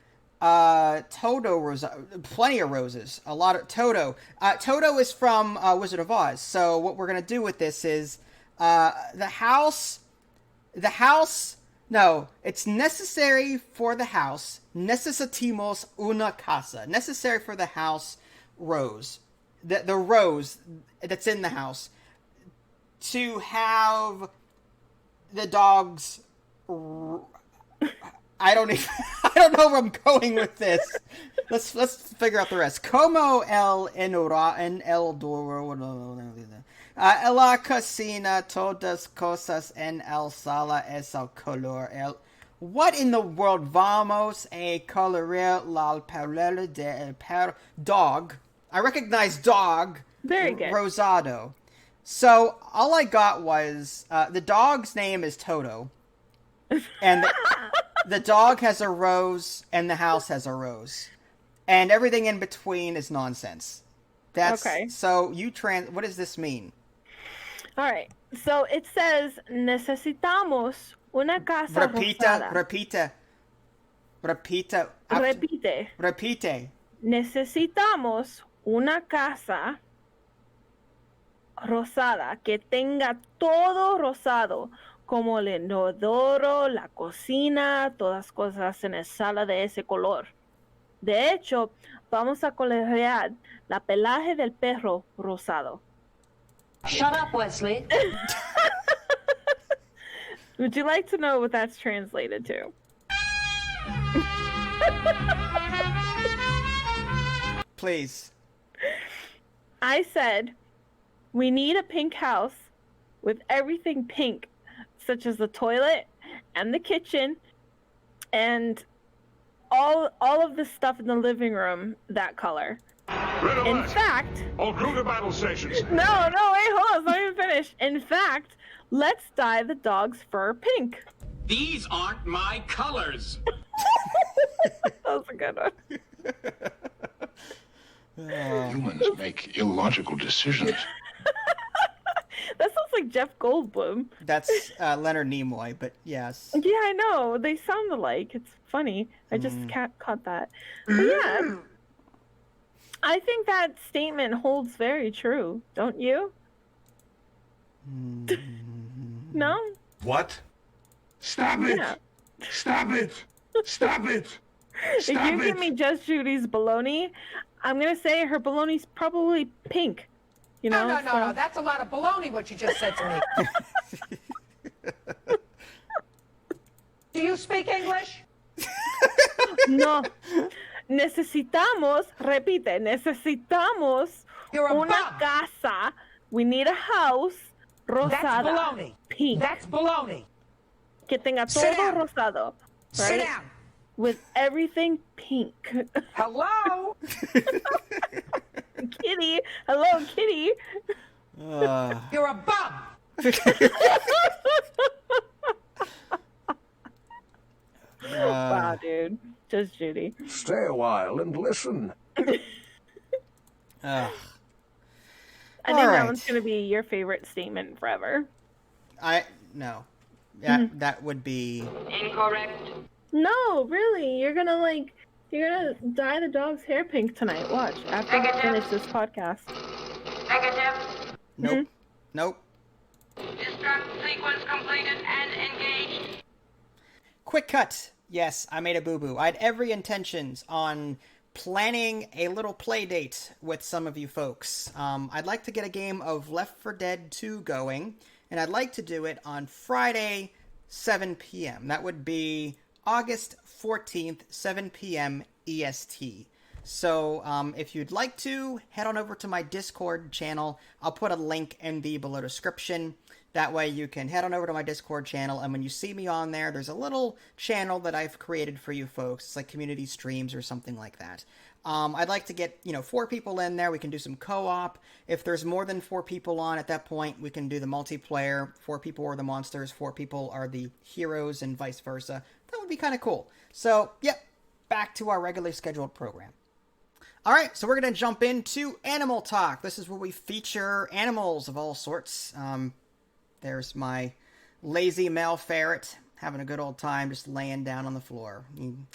todo rosa, plenty of roses, a lot of Toto. Toto is from Wizard of Oz. So what we're gonna do with this is the house. No, it's necessary for the house. Necesitimos una casa. Necessary for the house, rose. The rose that's in the house. To have the dogs. I don't know where I'm going with this. Let's figure out the rest. Como el enora en el duro. En la cocina, todas cosas en el sala es el color. What in the world vamos a colorear la paleta del perro? Dog. I recognize dog. Very good. Rosado. So, all I got was, the dog's name is Toto. And the dog has a rose, and the house has a rose. And everything in between is nonsense. That's okay. So, what does this mean? All right. So it says necesitamos una casa rosada. Repite. Necesitamos una casa rosada que tenga todo rosado, como el inodoro, la cocina, todas cosas en la sala de ese color. De hecho, vamos a colorear la pelaje del perro rosado. Shut up, Wesley. Would you like to know what that's translated to? Please. I said, we need a pink house with everything pink, such as the toilet and the kitchen and all of the stuff in the living room that color. In fact, all crew to battle stations. No, wait, hold on, let me finish. In fact, let's dye the dog's fur pink. These aren't my colors. That was a good one. Humans make illogical decisions. That sounds like Jeff Goldblum. That's Leonard Nimoy, but yes. Yeah, I know. They sound alike. It's funny. I just caught that. But yeah. I think that statement holds very true, don't you? No? What? Stop it! Yeah. Stop it! Stop it! If you give me Just Judy's baloney, I'm gonna say her baloney's probably pink. You know? No. That's a lot of baloney what you just said to me. Do you speak English? No. Necesitamos una casa. We need a house rosada. That's baloney. Pink. That's baloney. Que tenga Sit todo down. rosado. Right? Sit down. With everything pink. Hello? Kitty. Hello, Kitty. You're a bum. Wow, dude. Just Judy. Stay a while and listen. I think All that right. one's going to be your favorite statement forever. No. Yeah, that would be... Incorrect. No, really. You're going to dye the dog's hair pink tonight. Watch. After we finish this podcast. Negative. Nope. Nope. Destruct sequence completed and engaged. Quick cut. Yes, I made a boo-boo. I had every intentions on planning a little play date with some of you folks. I'd like to get a game of Left 4 Dead 2 going, and I'd like to do it on Friday, 7 p.m. That would be August 14th, 7 p.m. EST. So if you'd like to, head on over to my Discord channel. I'll put a link in the below description. That way you can head on over to my Discord channel, and when you see me on there, there's a little channel that I've created for you folks. It's like community streams or something like that. I'd like to get, 4 people in there. We can do some co-op. If there's more than 4 people on at that point, we can do the multiplayer. 4 people are the monsters, 4 people are the heroes, and vice versa. That would be kind of cool. So, yep, back to our regularly scheduled program. All right, so we're going to jump into Animal Talk. This is where we feature animals of all sorts. There's my lazy male ferret having a good old time just laying down on the floor.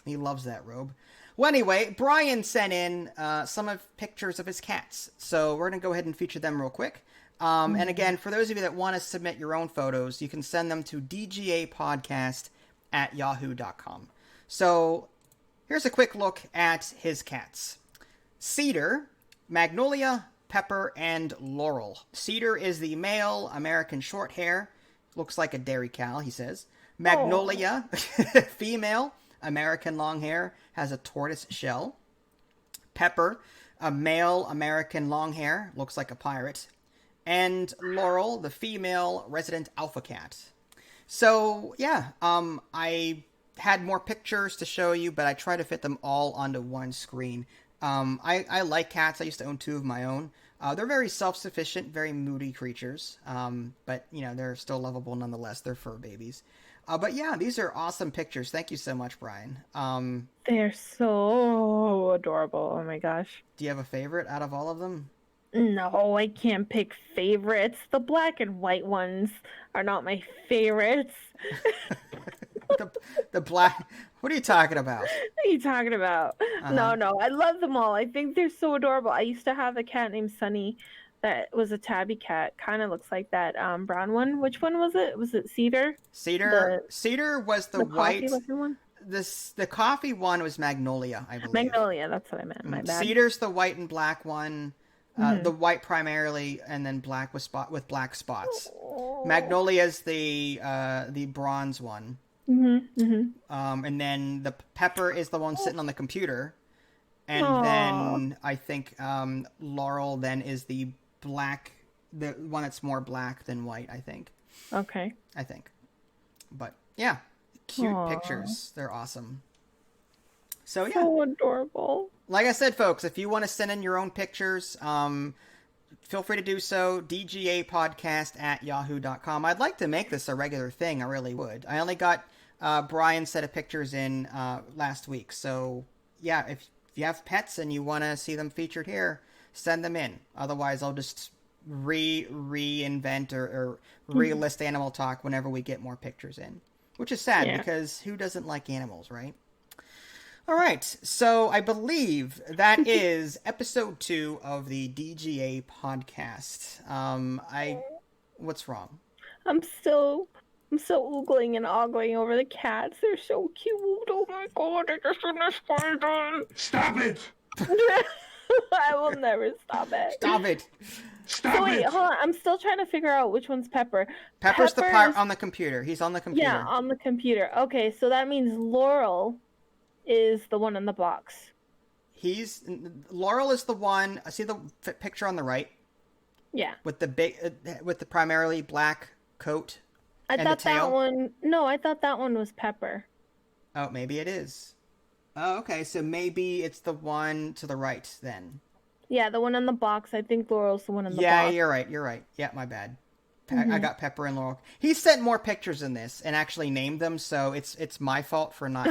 He loves that robe. Well, anyway, Brian sent in some of pictures of his cats. So we're going to go ahead and feature them real quick. And again, for those of you that want to submit your own photos, you can send them to dgapodcast@yahoo.com. So here's a quick look at his cats. Cedar, Magnolia, Pepper, and Laurel. Cedar is the male American Shorthair. Looks like a dairy cow, he says. Magnolia, female American Longhair, has a tortoise shell. Pepper, a male American Longhair, looks like a pirate. And Laurel, the female resident alpha cat. So, yeah, I had more pictures to show you, but I try to fit them all onto one screen. I like cats. I used to own 2 of my own. They're very self-sufficient, very moody creatures. But, they're still lovable nonetheless. They're fur babies. But yeah, these are awesome pictures. Thank you so much, Brian. They're so adorable. Oh my gosh. Do you have a favorite out of all of them? No, I can't pick favorites. The black and white ones are not my favorites. the black... What are you talking about? What are you talking about? No, I love them all. I think they're so adorable. I used to have a cat named Sunny that was a tabby cat. Kind of looks like that brown one. Which one was it? Was it Cedar? Cedar was the white... one? The coffee one was Magnolia, I believe. Magnolia, that's what I meant. My bad. Cedar's the white and black one. The white primarily, and then black with black spots. Magnolia's the bronze one. And then the Pepper is the one sitting on the computer, and then I think Laurel then is the black, the one that's more black than white. I think. Okay. But yeah, cute pictures. They're awesome. So yeah, so adorable. Like I said, folks, if you want to send in your own pictures, feel free to do so. dgapodcast@yahoo.com. I'd like to make this a regular thing. I really would. I only got Brian's set of pictures in last week. So, yeah, if you have pets and you want to see them featured here, send them in. Otherwise, I'll just reinvent or relist Animal Talk whenever we get more pictures in. Which is sad because who doesn't like animals, right? All right, so I believe that is episode 2 of the DGA podcast. What's wrong? I'm so oogling and ogling over the cats. They're so cute. Oh my god, I just want to find them. Stop it! I will never stop it. Stop it. So wait, hold on. I'm still trying to figure out which one's Pepper. Pepper's the part on the computer. He's on the computer. Yeah, on the computer. Okay, so that means Laurel is the one in the box. Laurel is the one. I see the picture on the right. Yeah. With the primarily black coat. I thought that one was Pepper. Oh, maybe it is. Oh, okay. So maybe it's the one to the right then. Yeah, the one on the box. I think Laurel's the one in the box. Yeah, you're right. Yeah, my bad. I got Pepper and Laurel. He sent more pictures in this and actually named them, so it's my fault for not.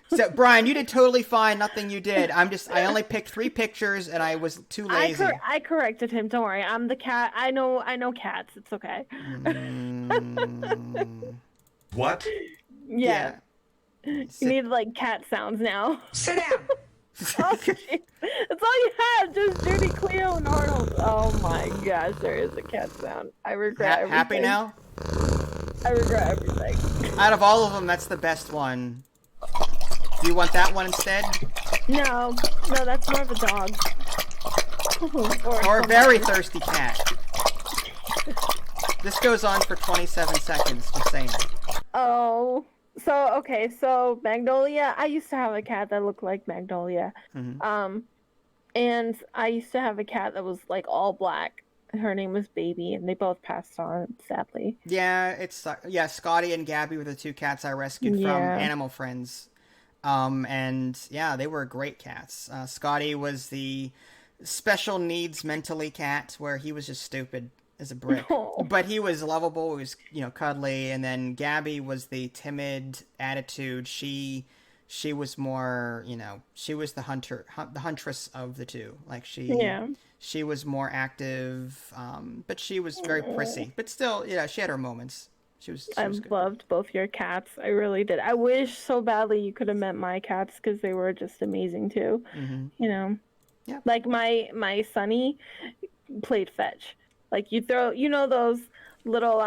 So Brian, you did totally fine. Nothing you did. I only picked 3 pictures and I was too lazy. I corrected him. Don't worry. I'm the cat. I know cats. It's okay. What? Yeah. You need like cat sounds now. Sit down. Oh, that's all you have. Just Judy, Cleo, and Arnold. Oh my gosh, there is a cat sound. I regret everything. Happy now? I regret everything. Out of all of them, that's the best one. Do you want that one instead? No, that's more of a dog. or a very thirsty cat. This goes on for 27 seconds, just saying. Oh. So Magnolia, I used to have a cat that looked like Magnolia. And I used to have a cat that was like all black. Her name was Baby, and they both passed on, sadly. Yeah, Scotty and Gabby were the two cats I rescued from Animal Friends. And yeah, they were great cats. Scotty was the special needs mentally cat, where he was just stupid as a brick. But he was lovable, he was, cuddly. And then Gabby was the timid attitude. She was more, she was the huntress of the two. Like she was more active, but she was very prissy. But still, she had her moments. She was good. Loved both your cats. I really did. I wish so badly you could have met my cats, because they were just amazing too. Yeah. Like my Sunny played fetch. Like you throw, those little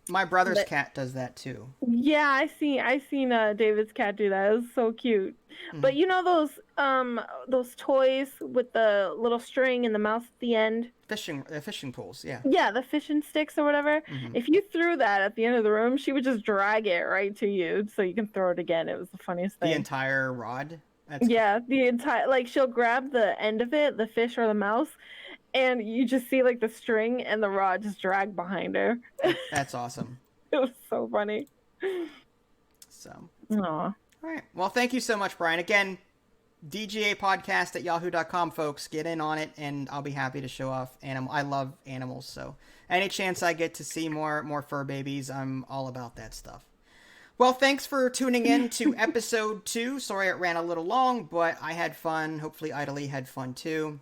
My brother's cat does that too. Yeah, I seen David's cat do that. It was so cute. But those toys with the little string and the mouse at the end. Fishing poles, yeah. Yeah, the fishing sticks or whatever. If you threw that at the end of the room, she would just drag it right to you so you can throw it again. It was the funniest thing. The entire rod? The entire, like, she'll grab the end of it, the fish or the mouse, and you just see like the string and the rod just drag behind her. That's awesome. It was so funny. So. Aw. All right. Well, thank you so much, Brian. Again, DGApodcast@yahoo.com, folks. Get in on it, and I'll be happy to show off I love animals, so any chance I get to see more fur babies, I'm all about that stuff. Well, thanks for tuning in to episode 2. Sorry it ran a little long, but I had fun. Hopefully Idly had fun too.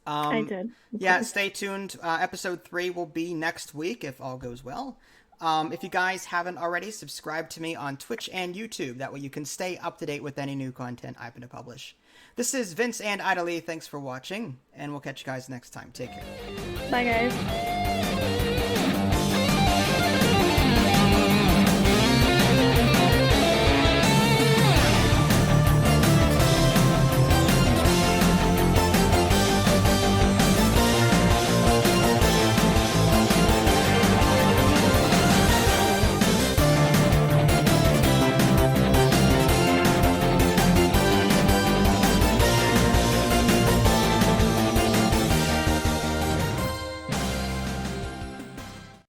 I did. Yeah, stay tuned. Episode 3 will be next week if all goes well. If you guys haven't already, subscribe to me on Twitch and YouTube. That way you can stay up to date with any new content I'm going to publish. This is Vince and Idly. Thanks for watching, and we'll catch you guys next time. Take care. Bye, guys.